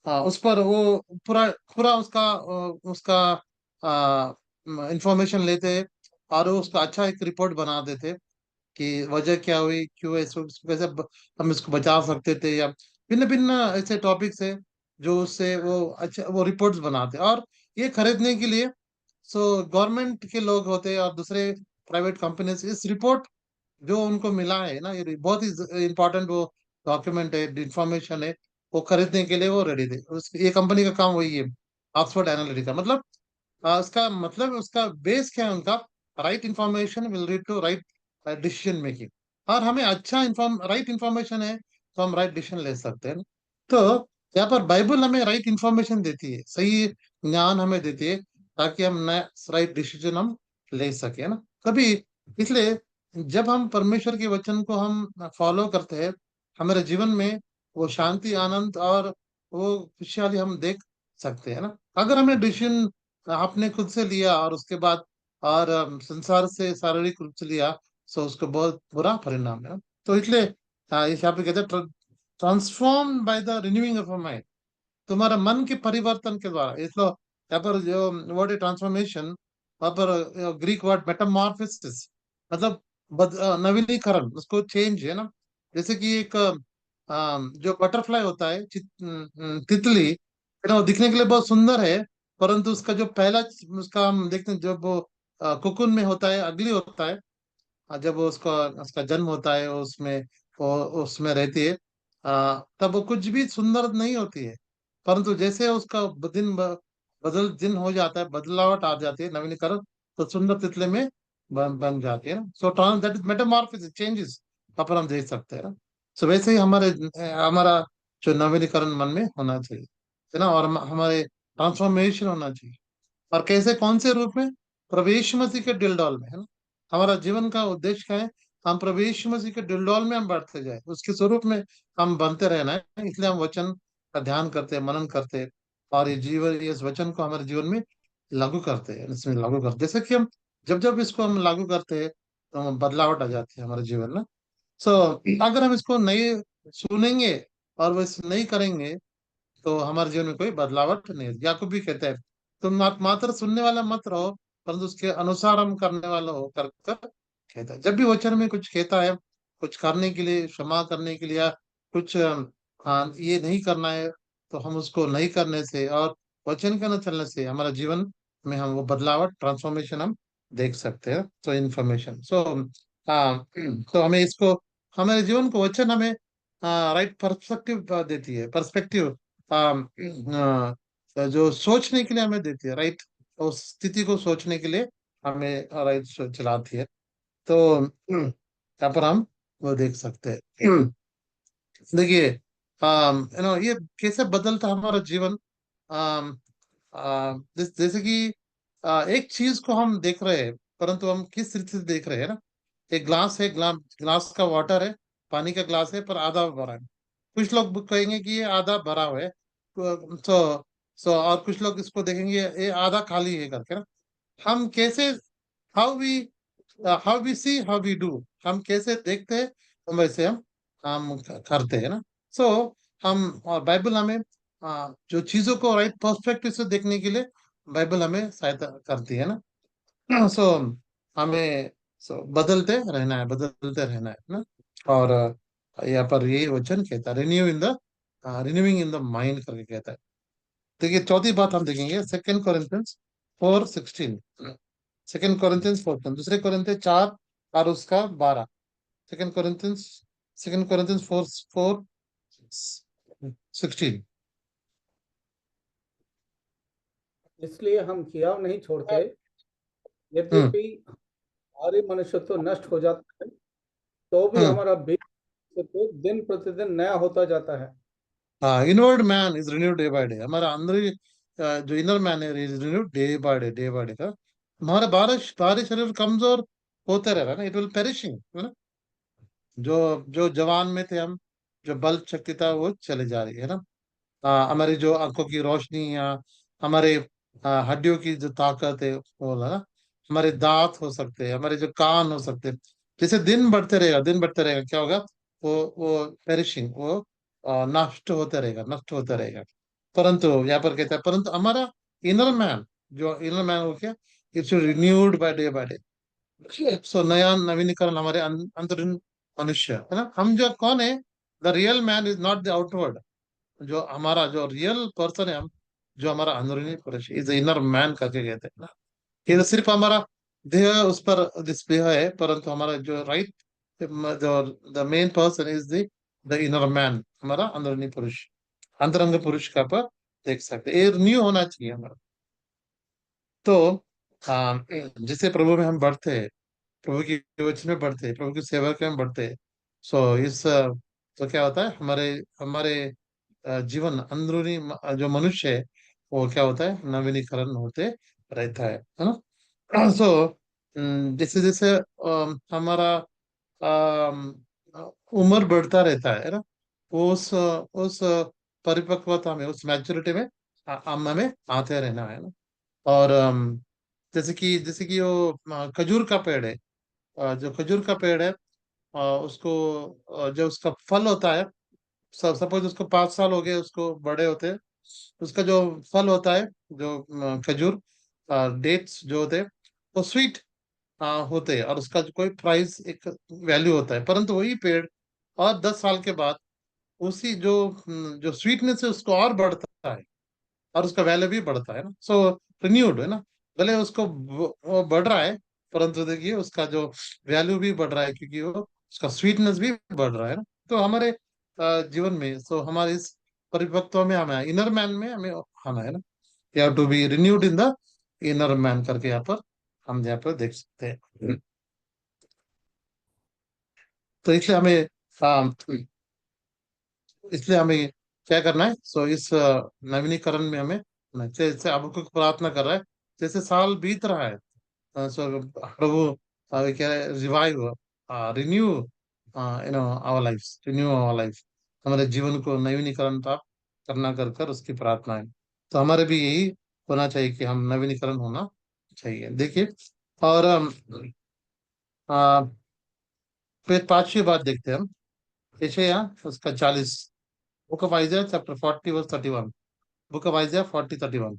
[SPEAKER 1] उस पर वो पूरा पूरा उसका इंफॉर्मेशन लेते, और वो उसका अच्छा एक रिपोर्ट बना देते, कि वजह क्या हुई, क्यों इसको कैसे हम इसको बचा सकते थे, या भिन्न भिन्न ऐसे टॉपिक्स है जो उससे वो अच्छा वो रिपोर्ट्स बनाते, और ये खरीदने के लिए सो गवर्नमेंट के लोग होते हैं, और दूसरे प्राइवेट कंपनी इस रिपोर्ट जो उनको मिला है ना, ये बहुत ही इंपॉर्टेंट वो डॉक्यूमेंट है, इंफॉर्मेशन है, वो खरीदने के लिए वो रेडी थे, ये कंपनी का काम वही है, ऑक्सफोर्ड एनालिटिका। मतलब उसका मतलब उसका बेस क्या है उनका, right information will lead to right decision making. और हमें अच्छा राइट इंफॉर्मेशन है तो हम राइट डिसीजन ले सकते हैं ना। तो यहाँ पर बाइबल हमें राइट इंफॉर्मेशन देती है, सही ज्ञान हमें देती है, ताकि हम राइट डिसीजन हम ले सके, ना। कभी इसलिए जब हम परमेश्वर के वचन को हम फॉलो करते हैं, हमारे जीवन में वो शांति, आनंद और वो खुशहाली हम देख सकते हैं ना। अगर हमने डिसीजन आपने खुद से लिया और उसके बाद और संसार से शारीरिक रूप से लिया, तो उसको बहुत बुरा परिणाम है। तो इसलिए इस यहाँ पे कहते हैं transform by the renewing of mind, तुम्हारा मन के परिवर्तन के द्वारा। इसलिए यहाँ पर जो वर्ड है ट्रांसफॉर्मेशन, वहाँ पर ग्रीक वर्ड मेटामॉर्फोसिस, मतलब नवीनीकरण, उसको चेंज है ना। जैसे कि एक जो बटरफ्लाई होता है, तितली है ना, वो दिखने के लिए बहुत सुंदर है, परंतु उसका जो पहला उसका हम देखते हैं, जब वो कोकून में होता है, अगली होता है, जब वो उसका उसका जन्म होता है, उसमें वो उसमें रहती है, तब वो कुछ भी सुंदर नहीं होती है, परंतु जैसे उसका बदल दिन हो जाता है, बदलावट आ जाती है, नवीनीकरण, तो सुंदर तितले में बन जाती है ना। So trans that is metamorphosis, changes पर हम देख सकते हैं ना। सो वैसे ही हमारा जो नवीनीकरण मन में होना चाहिए, है ना, और हमारे ट्रांसफॉर्मेशन होना चाहिए। और कैसे, कौन से रूप में, प्रवेश मसीह के दिल डॉल में, है ना। हमारा जीवन का उद्देश्य क्या है, हम प्रभु यीशु मसीह के डिलडोल में हम बढ़ते जाए, उसके स्वरूप में हम बनते रहना है। इसलिए हम वचन का ध्यान करते हैं, मनन करते हैं, और ये जीवन, इस वचन को हमारे जीवन में लागू करते हैं, इसमें लागू करते हैं। जैसे कि हम जब जब इसको हम लागू करते हैं तो हम बदलावट आ जाती है हमारे जीवन में। सो अगर हम इसको नहीं सुनेंगे और वैसे नहीं करेंगे तो हमारे जीवन में कोई बदलावट नहीं है। याकूब भी कहते हैं, तुम मात्र सुनने वाला मत रहो, परंतु उसके अनुसार हम करने वाला हो कर कर कहता है। जब भी वचन में कुछ कहता है, कुछ करने के लिए, क्षमा करने के लिए, या कुछ ये नहीं करना है, तो हम उसको नहीं करने से और वचन के न चलने से हमारा जीवन में हम वो बदलावट, ट्रांसफॉर्मेशन हम देख सकते हैं। तो इन्फॉर्मेशन, तो हमें इसको, हमारे जीवन को वचन हमें राइट पर्सपेक्टिव देती है, पर्सपेक्टिव जो सोचने के लिए हमें देती है, राइट, उस स्थिति को सोचने के लिए हमें राइट चलाती है। तो यहाँ पर हम वो देख सकते हैं। देखिए, ये कैसे बदलता हमारा जीवन। आम, जैसे कि एक चीज को हम देख रहे हैं, परंतु हम किस रीति से देख रहे हैं ना। एक ग्लास है, ग्लास का वाटर है, पानी का ग्लास है, पर आधा भरा है। कुछ लोग कहेंगे कि ये आधा भरा हुआ है, और कुछ लोग इसको देखेंगे ये आधा खाली है करके ना। हम कैसे, how we see how we do, हम कैसे देखते हैं, हम वैसे हम करते हैं ना। सो हम, और बाइबल हमें जो चीजों को राइट पर्सपेक्टिव से देखने के लिए बाइबल हमें सहायता करती है ना। सो हमें बदलते रहना है, बदलते रहना है ना। और यहाँ पर ये वचन कहता है, रिन्यूइंग इन द माइंड करके कहता है। देखिए, चौथी बात हम देखेंगे, 2 Corinthians 4:16। 2 Corinthians 4, दूसरे कोरिन्थियन 4 और उसका 12। सेकंड कोरिन्थियंस 4:16।
[SPEAKER 2] इसलिए हम हियाव नहीं छोड़ते,
[SPEAKER 1] हम्म।
[SPEAKER 2] यद्यपि हमारे मनुष्य तो नष्ट हो जाता है, तो भी
[SPEAKER 1] हम्म।
[SPEAKER 2] हमारा बीज तो दिन प्रतिदिन नया होता जाता है।
[SPEAKER 1] हाँ, inward man is renewed day by day. हमारा अंदर जो इनर मैन है, is renewed day by day, day by day का। हमारा बाहरी शरीर कमजोर होते रह रहा है ना, इट विल पेरिशिंग है ना। जो जो जवान में थे हम, जो बल शक्ति था वो चले जा रही है ना। हमारी जो आंखों की रोशनी, या हमारे हड्डियों की जो ताकत है वो ना, हमारे दांत हो सकते हैं, हमारे जो कान हो सकते हैं। जैसे दिन बढ़ते रहेगा, दिन बढ़ते रहेगा, क्या होगा, वो पेरिशिंग, वो नष्ट होते रहेगा, नष्ट होता रहेगा। परंतु यहाँ पर कहता है, परंतु हमारा इनर मैन, जो इनर मैन हो क्या, इट्स रिन्यूड बाय डे। सो नया नवीनीकरण हमारे अंतरिन मनुष्य है ना। हम जो कौन है, the real man is not the outward. जो हमारा जो रियल पर्सन है, हम जो हमारा अंदरूनी पुरुष इज इनर मैन करके कहते हैं ना। ये तो सिर्फ हमारा देह उस पर डिस्प्ले है, परंतु हमारा जो राइट, जो the main person is the inner man, हमारा अंदरूनी पुरुष, अंतरंग पुरुष का पर देख सकते हैं। ये न्यू होना चाहिए हमारा। तो जैसे प्रभु में हम बढ़ते हैं, प्रभु की वचन में बढ़ते हैं, प्रभु की सेवा के में बढ़ते हैं। सो तो क्या होता है, हमारे हमारे जीवन, अंदरूनी जो मनुष्य है, वो क्या होता है, नवीनीकरण होते रहता है ना। सो जैसे जैसे हमारा अम, उम्र बढ़ता रहता है ना, उस परिपक्वता में, उस मैच्योरिटी में हम हमें आते रहना है ना। और जैसे कि वो खजूर का पेड़ है, जो खजूर का पेड़ है, उसको जो उसका फल होता है, सपोज उसको 5 साल हो गए उसको बड़े होते हैं, उसका जो फल होता है, जो खजूर, डेट्स जो होते हैं, वो स्वीट होते हैं, और उसका जो कोई प्राइस, एक वैल्यू होता है। परंतु वही पेड़ और 10 साल के बाद उसी जो स्वीटनेस है उसको और बढ़ता है, और उसका वैल्यू भी बढ़ता है ना। सो रिन्यूड है ना, भले उसको वो बढ़ रहा है, परंतु देखिए उसका जो वैल्यू भी बढ़ रहा है, क्योंकि वो उसका स्वीटनेस भी बढ़ रहा है ना। तो हमारे जीवन में, हमारे इस परिपक्व में हमें, इनर मैन में हमें आना है ना। You have to be renewed in the inner man करके यहाँ पर हम यहाँ पर देख सकते हैं। तो इसलिए हमें क्या करना है, इस नवीनीकरण में हमें, जैसे अब को प्रार्थना कर रहा है, जैसे साल बीत रहा है, प्रभु क्या है, revive renew our life, renew our life, हमारे जीवन को नवीनीकरण प्राप्त करना कर कर उसकी प्रार्थना है। तो हमारे भी यही होना चाहिए कि हम नवीनीकरण होना चाहिए। देखिए, और आ, फिर पांचवी बात देखते हैं हम, यशायाह उसका 40, book of Isaiah chapter 40 verse 31, book of Isaiah 40:31।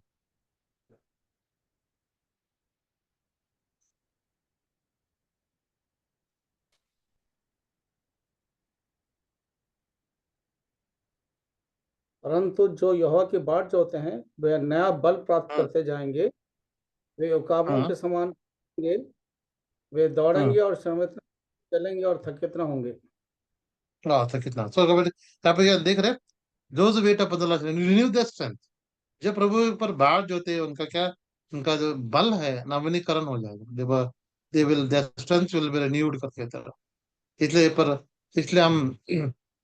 [SPEAKER 2] परंतु जो यहोवा की बाट जोते हैं वे नया बल प्राप्त
[SPEAKER 1] हम्म।
[SPEAKER 2] करते जाएंगे। वे उकाबों
[SPEAKER 1] हम्म।
[SPEAKER 2] के समान होंगे। वे
[SPEAKER 1] हम्म।
[SPEAKER 2] दौड़ेंगे और श्रमित चलेंगे और थकित न होंगे।
[SPEAKER 1] तो कितना सो यहाँ पे क्या देख रहे हैं, those wait up the Lord renew the strength. जब प्रभु के ऊपर बाढ़ जो होते हैं उनका क्या, उनका जो बल है नवीनीकरण हो जाएगा। They will their strength will be renewed करके तरह। इसलिए पर इसलिए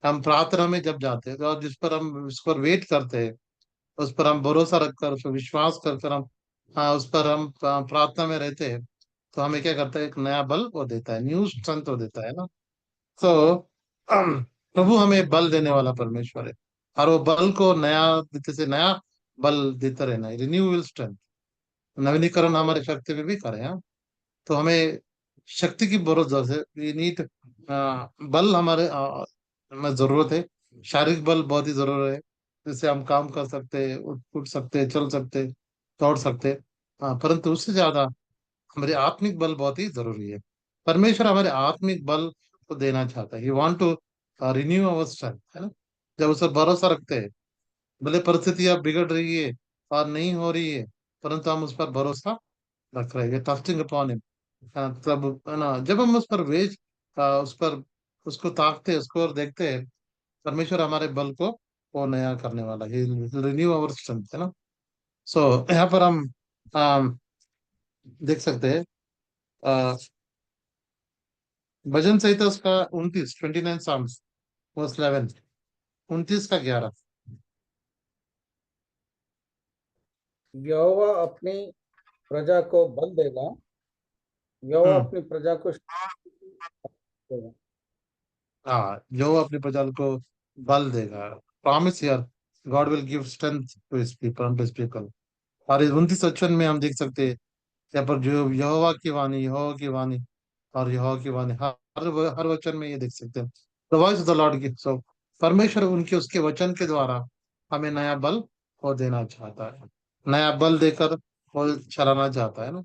[SPEAKER 1] हम प्रार्थना में जब जाते हैं तो, और जिस पर हम उस पर वेट करते हैं, उस पर हम भरोसा रखकर उस पर विश्वास कर कर हम, हाँ, उस पर हम प्रार्थना में रहते हैं, तो हमें क्या करता है, एक नया बल वो देता है, न्यू स्ट्रेंथ वो देता है ना। तो प्रभु हमें बल देने वाला परमेश्वर है, और वो बल को नया देते से नया बल देता रहना है, रिन्यूअल स्ट्रेंथ, नवीनीकरण हमारे शक्ति में भी करें, हाँ। तो हमें शक्ति की बहुत जरूरत है, वी नीड बल हमारे में जरूरत है, शारीरिक बल बहुत ही जरूरत है, जिससे हम काम कर सकते हैं, उठ उठ सकते हैं, चल सकते हैं, दौड़ सकते हैं। परंतु उससे ज्यादा हमारे आत्मिक बल बहुत ही जरूरी है। परमेश्वर हमारे आत्मिक बल को देना चाहता है, he want to renew our strength, है ना। जब उस पर भरोसा रखते हैं, भले परिस्थितियां बिगड़ रही है और नहीं हो रही है, परंतु हम उस पर भरोसा रख रहे हैं, ट्रस्टिंग अपॉन हिम। तब है ना, जब हम उस पर उस पर उसको ताकते हैं, उसको और देखते हैं, परमेश्वर हमारे बल को वो नया करने वाला है, रिन्यू अवर स्ट्रेंथ, है ना। सो यहाँ पर हम आ, देख सकते हैं, भजन संहिता उसका 29, 29 साम्स वर्स 11, 29 का 11।
[SPEAKER 2] यहोवा अपनी प्रजा को बल देगा। यहोवा
[SPEAKER 1] हम्म।
[SPEAKER 2] अपनी प्रजा को देगा।
[SPEAKER 1] हाँ, जो अपने प्रजा को बल देगा, प्रॉमिस यार, God will give strength to his people, to his people. और इस 29 वचन में हम देख सकते हैं, यहाँ पर जो यहोवा की वाणी, यहोवा की वाणी और यहोवा की वाणी, हर वचन में ये देख सकते हैं, the voice of the Lord की। सो परमेश्वर उनके उसके वचन के द्वारा हमें नया बल और देना चाहता है, नया बल देकर वो चलाना चाहता है ना।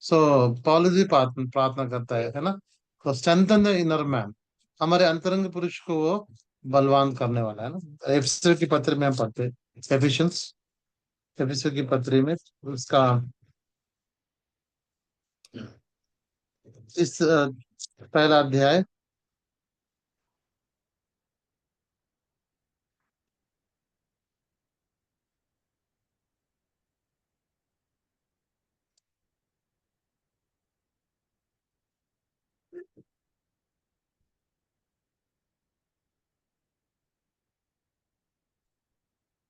[SPEAKER 1] सो पॉलुस भी प्रार्थना करता है ना। तो स्ट्रेंथन द इनर मैन, हमारे अंतरंग पुरुष को वो बलवान करने वाला है ना। एफिसियों की पत्र में हम पढ़ते हैं, एफिशियंस, एफिसियों की पत्री में उसका इस पहला अध्याय,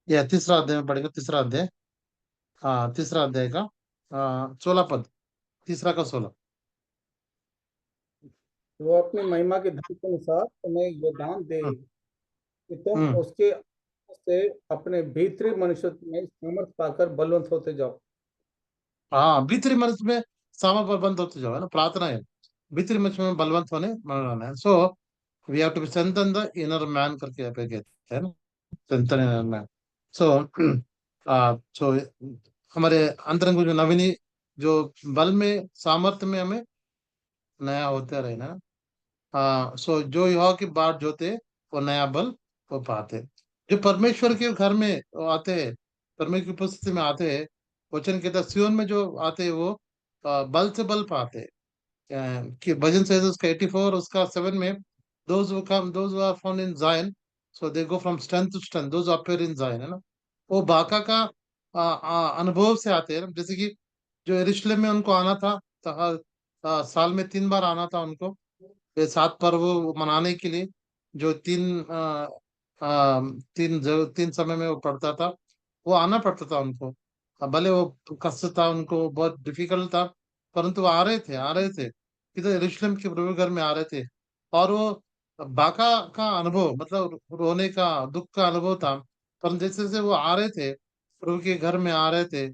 [SPEAKER 1] या तीसरा अध्याय में पढ़ेगा, तीसरा अध्याय, हाँ तीसरा अध्याय का 16 पद, तीसरा का 16।
[SPEAKER 2] वो अपनी महिमा के धन के अनुसार तुम्हें ये दान दे
[SPEAKER 1] हम्म।
[SPEAKER 2] कि तुम
[SPEAKER 1] हम्म।
[SPEAKER 2] उसके से अपने भीतरी मनुष्य में सामर्थ पाकर बलवंत होते जाओ।
[SPEAKER 1] हाँ, भीतरी मनुष्य में सामर्थ पर बंद होते जाओ, है ना, प्रार्थना है, भीतरी मनुष्य में बलवंत होने बनाना है। So we have to be strengthen the inner man करके यहाँ पे कहते हैं ना, strengthen inner man. So so हमारे अंतरंग जो नवीनी, जो बल में सामर्थ्य में हमें नया होते रहना। हाँ, सो जो युवा की बात जो थे वो नया बल वो पाते, जो परमेश्वर के घर में वो आते हैं, परमेश्वर की उपस्थिति में आते हैं, वचन के तहत सियोन में जो आते हैं वो बल से बल पाते हैं। कि भजन से उसका 84 उसका 7 में, those who are found in Zion, so they go from strength to strength, those who appear in Zion, है ना। वो बाका का अनुभव से आते हैं ना। जैसे कि जो यरूशलेम में उनको आना था, तो साल में 3 बार आना था उनको, ये 7 पर्व मनाने के लिए, जो तीन समय में वो पड़ता था, वो आना पड़ता था उनको। भले वो कष्ट था, उनको बहुत डिफिकल्ट था, परंतु वो आ रहे थे, आ रहे थे। इधर यरूशलेम के प्रभु घर में आ रहे थे, और वो बाका का अनुभव, मतलब रोने का, दुख का अनुभव था। पर जैसे जैसे वो आ रहे थे, प्रभु के घर में आ रहे थे,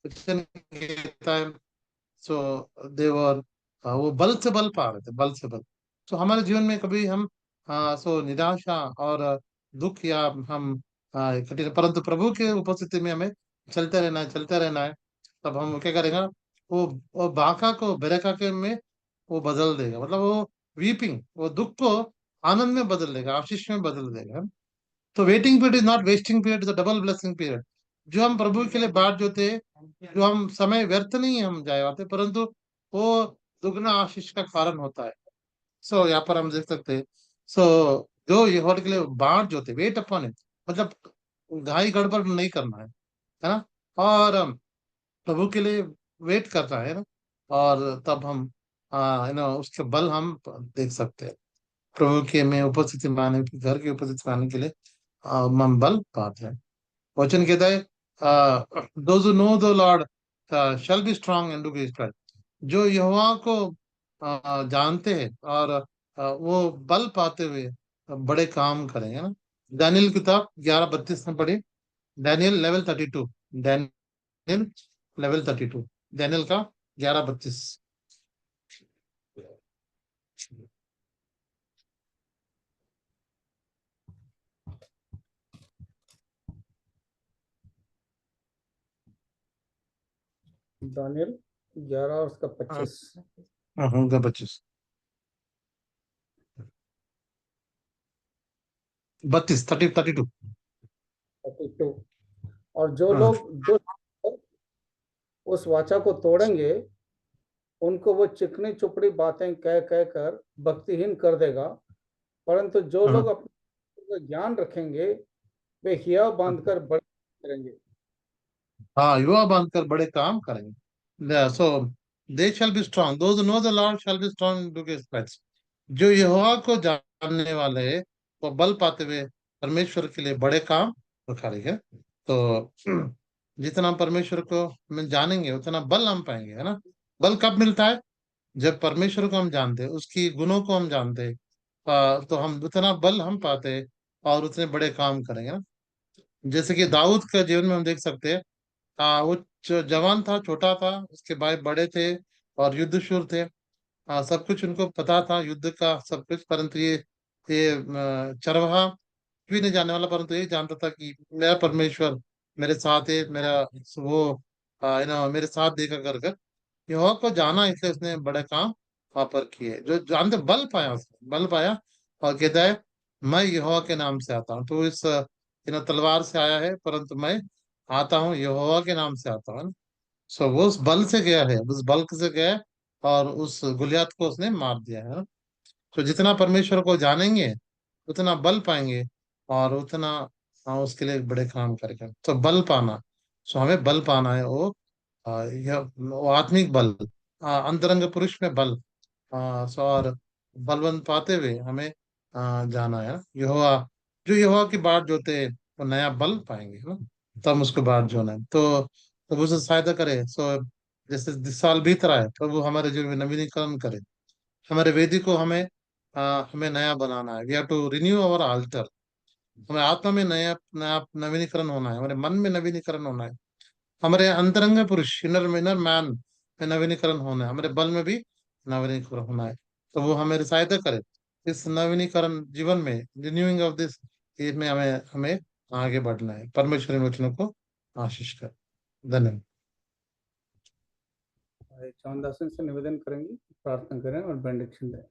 [SPEAKER 1] वचन कहता है, सो देवर, वो बल से बल पा रहे थे, बल से बल। तो हमारे जीवन में कभी हम सो निराशा और दुख, या हम कठिन, परंतु प्रभु के उपस्थिति में हमें चलते रहना है, चलते रहना है। तब हम क्या करेगा, वो बाका को बेरका के में वो बदल देगा, मतलब वो वीपिंग, वो दुख को आनंद में बदल देगा, आशीष में बदल देगा। तो waiting period is not vesting period, is double blessing period. जो हम प्रभु के लिए बाट जोते, जो हम समय व्यर्थ नहीं हम जाए आते, परंतु वो दुगना आशीष का कारण होता है। सो यहाँ पर हम देख सकते हैं। सो जो यहोवा के लिए बाट जोते, वेट अपॉन इट, मतलब घाई गड़बड़ नहीं करना है ना, और प्रभु के लिए वेट करना है ना, और तब हम उसके बल हम देख सकते हैं। प्रभु के में उपस्थिति माने, घर की उपस्थिति माने के लिए हम बल पाते हैं। वचन कहता है, those who know the Lord shall be strong and do great work. जो यहोवा को जानते हैं, और वो बल पाते हुए बड़े काम करेंगे ना। दानियल किताब 11:32 में पढ़े, Daniel level 32, Daniel level 32, Daniel का 11:32।
[SPEAKER 2] दानियल 11 और उसका
[SPEAKER 1] हाँ
[SPEAKER 2] 25।
[SPEAKER 1] हाँ, का 25, 32, 32।
[SPEAKER 2] 32। और जो
[SPEAKER 1] हाँ
[SPEAKER 2] लोग उस वाचा को तोड़ेंगे, उनको वो चिकनी चुपड़ी बातें कह कह कर भक्तिहीन कर देगा, परंतु जो लोग
[SPEAKER 1] हाँ
[SPEAKER 2] अपने ज्ञान रखेंगे, वे हिया बांधकर बड़े करेंगे।
[SPEAKER 1] हाँ, युवा बांधकर बड़े काम करेंगे। So they shall be strong, those know the Lord shall be strong to get stretch. जो यहोवा को जानने वाले हैं, वो बल पाते हुए परमेश्वर के लिए बड़े काम करेंगे। तो जितना हम परमेश्वर को हम जानेंगे, उतना बल हम पाएंगे, है ना। बल कब मिलता है? जब परमेश्वर को हम जानते हैं, उसकी गुणों को हम जानते हैं, तो हम उतना बल हम पाते हैं, और उतने बड़े काम करेंगे ना। जैसे कि दाऊद के जीवन में हम देख सकते हैं। हाँ, वो जवान था, छोटा था, उसके भाई बड़े थे और युद्धशूर थे। हाँ, सब कुछ उनको पता था, युद्ध का सब कुछ, परंतु ये चरवाहा भी नहीं जानने वाला, परंतु ये जानता था कि मेरा परमेश्वर मेरे साथ है, मेरा वो मेरे साथ देखा कर कर यहोवा को जाना, इसलिए उसने बड़े काम वहां पर किए, जो जानते बल पाया, उसने बल पाया, और कहता है, मैं यहोवा के नाम से आता हूँ। तो इस तलवार से आया है, परंतु मैं आता हूँ यहोवा के नाम से आता हूँ। सो वो उस बल से गया है, उस बल से गया है, और उस गुलियात को उसने मार दिया है। तो जितना परमेश्वर को जानेंगे, उतना बल पाएंगे, और उतना उसके लिए बड़े काम करेंगे। तो बल पाना, सो हमें बल पाना है, यह वो आत्मिक बल, अंतरंग पुरुष में बल, सो और बलवंत पाते हुए हमें जाना है। यहोवा, जो यहोवा की बाट जोते हैं, वो नया बल पाएंगे, है ना। तब उसको बाट जोना है। तो प्रभु से सहायता करे। सो जैसे इस साल बीत रहा है, प्रभु हमारे जीवन में नवीनीकरण करे, हमारे वेदी को हमें नया बनाना है। We have to renew our altar. हमें आत्मा में नया नया नवीनीकरण होना है, हमारे मन में नवीनीकरण होना है, हमारे अंतरंग पुरुष, इनर इनर मैन में नवीनीकरण होना है, हमारे बल में भी नवीनीकरण होना है। तो वो हमें सहायता करे इस नवीनीकरण जीवन में, रिन्यूइंग ऑफ दिस, इसमें हमें हमें आगे बढ़ना है। परमेश्वर इन वचनों को आशीष कर। धन्यवाद।
[SPEAKER 2] चौंदासन से निवेदन करेंगे, प्रार्थना करें और बेंडिक्शन दें।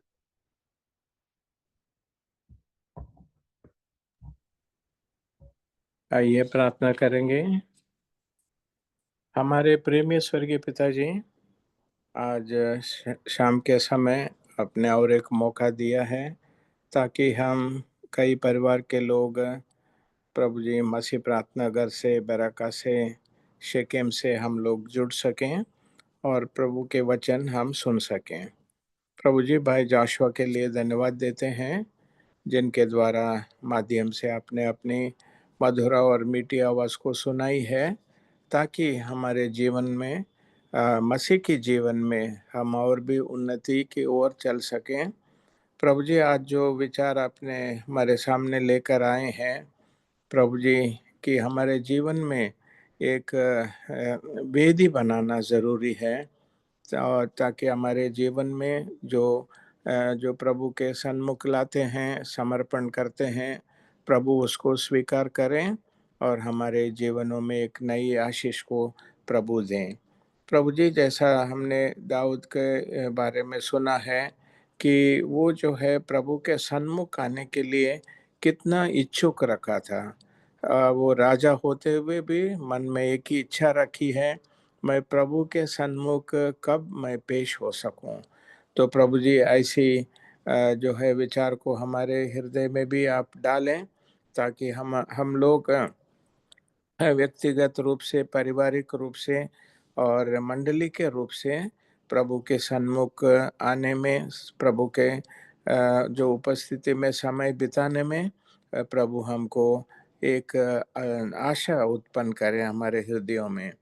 [SPEAKER 3] आइए प्रार्थना करेंगे। हमारे प्रेमी स्वर्गीय पिताजी, आज शाम के समय अपने और एक मौका दिया है ताकि हम कई परिवार के लोग प्रभु जी मसीह प्रार्थना घर से, बराका से, शेकेम से हम लोग जुड़ सकें और प्रभु के वचन हम सुन सकें। प्रभु जी, भाई जाशुआ के लिए धन्यवाद देते हैं, जिनके द्वारा माध्यम से आपने अपनी मधुर और मीठी आवाज़ को सुनाई है, ताकि हमारे जीवन में मसीह के जीवन में हम और भी उन्नति की ओर चल सकें। प्रभु जी, आज जो विचार आपने हमारे सामने लेकर आए हैं प्रभु जी, कि हमारे जीवन में एक वेदी बनाना ज़रूरी है, और ताकि हमारे जीवन में जो प्रभु के सन्मुख लाते हैं, समर्पण करते हैं, प्रभु उसको स्वीकार करें और हमारे जीवनों में एक नई आशीष को प्रभु दें। प्रभु जी, जैसा हमने दाऊद के बारे में सुना है कि वो जो है प्रभु के सन्मुख आने के लिए कितना इच्छुक रखा था। वो राजा होते हुए भी मन में एक ही इच्छा रखी है, मैं प्रभु के सन्मुख कब मैं पेश हो सकूं। तो प्रभु जी, ऐसी जो है विचार को हमारे हृदय में भी आप डालें, ताकि हम लोग व्यक्तिगत रूप से, पारिवारिक रूप से और मंडली के रूप से प्रभु के सन्मुख आने में, प्रभु के जो उपस्थिति में समय बिताने में प्रभु हमको एक आशा उत्पन्न करें हमारे हृदयों में।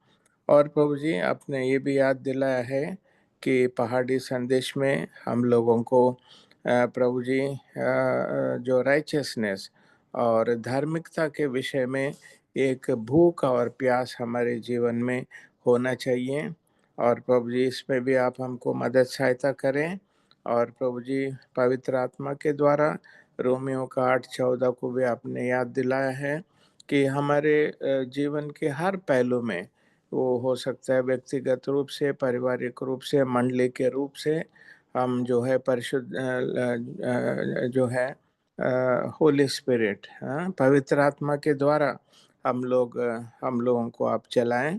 [SPEAKER 3] और प्रभु जी, आपने ये भी याद दिलाया है कि पहाड़ी संदेश में हम लोगों को प्रभु जी जो राइचियसनेस और धार्मिकता के विषय में एक भूख और प्यास हमारे जीवन में होना चाहिए। और प्रभु जी, इसमें भी आप हमको मदद सहायता करें। और प्रभु जी, पवित्र आत्मा के द्वारा रोमियो का 8:14 को भी आपने याद दिलाया है कि हमारे जीवन के हर पहलू में, वो हो सकता है व्यक्तिगत रूप से, पारिवारिक रूप से, मंडली के रूप से, हम जो है परिशुद्ध जो है होली स्पिरिट, पवित्र आत्मा के द्वारा हम लोगों को आप चलाएं।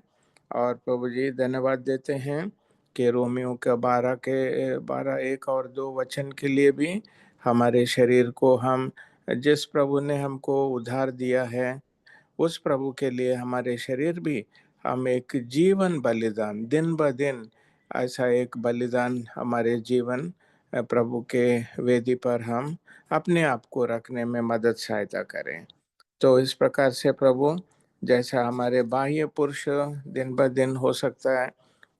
[SPEAKER 3] और प्रभु जी, धन्यवाद देते हैं कि रोमियो का 12:1 और 2 वचन के लिए भी हमारे शरीर को हम, जिस प्रभु ने हमको उद्धार दिया है, उस प्रभु के लिए हमारे शरीर भी हम एक जीवन बलिदान, दिन ब दिन ऐसा एक बलिदान हमारे जीवन प्रभु के वेदी पर हम अपने आप को रखने में मदद सहायता करें। तो इस प्रकार से प्रभु, जैसा हमारे बाह्य पुरुष दिन ब दिन हो सकता है,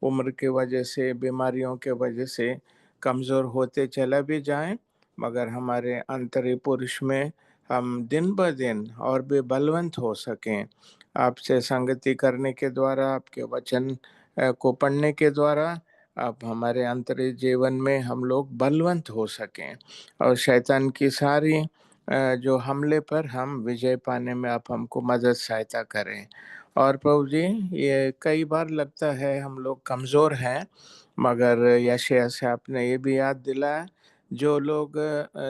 [SPEAKER 3] उम्र की वजह से, बीमारियों के वजह से कमज़ोर होते चला भी जाएं, मगर हमारे अंतरी पुरुष में हम दिन ब दिन और भी बलवंत हो सकें, आपसे संगति करने के द्वारा, आपके वचन को पढ़ने के द्वारा आप हमारे अंतरी जीवन में हम लोग बलवंत हो सकें, और शैतान की सारी जो हमले पर हम विजय पाने में आप हमको मदद सहायता करें। और प्रभु जी, ये कई बार लगता है हम लोग कमज़ोर हैं, मगर यशायाह से आपने ये भी याद दिलाया, जो लोग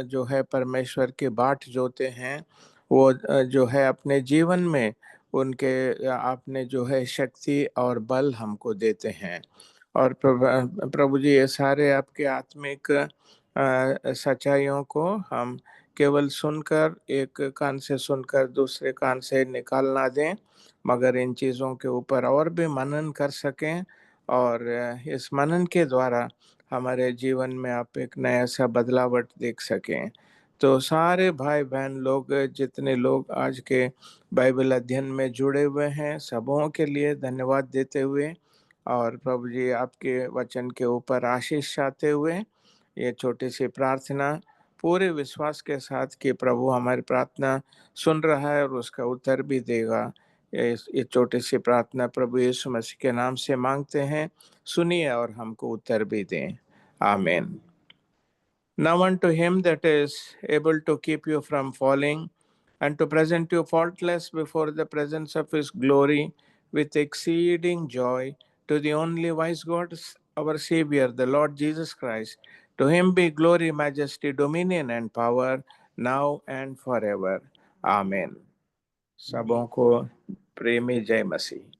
[SPEAKER 3] जो है परमेश्वर की बाट जोते हैं, वो जो है अपने जीवन में उनके आपने जो है शक्ति और बल हमको देते हैं। और प्रभु जी, ये सारे आपके आत्मिक सच्चाइयों को हम केवल सुनकर, एक कान से सुनकर दूसरे कान से निकाल ना दें, मगर इन चीज़ों के ऊपर और भी मनन कर सकें, और इस मनन के द्वारा हमारे जीवन में आप एक नया सा बदलावट देख सकें। तो सारे भाई बहन लोग, जितने लोग आज के बाइबल अध्ययन में जुड़े हुए हैं, सबों के लिए धन्यवाद देते हुए, और प्रभु जी, आपके वचन के ऊपर आशीष चाहते हुए, ये छोटी सी प्रार्थना पूरे विश्वास के साथ कि प्रभु हमारी प्रार्थना सुन रहा है और उसका उत्तर भी देगा, ये छोटी सी प्रार्थना प्रभु यीशु मसीह के नाम से मांगते हैं, सुनिए और हमको उत्तर भी दें। आमीन। Now unto him that is able to keep you from falling, and to present you faultless before the presence of his glory with exceeding joy, to the only wise God, our Savior, the Lord Jesus Christ, to him be glory, majesty, dominion, and power, now and forever. Amen. सबों को प्रेमी जय मसीह।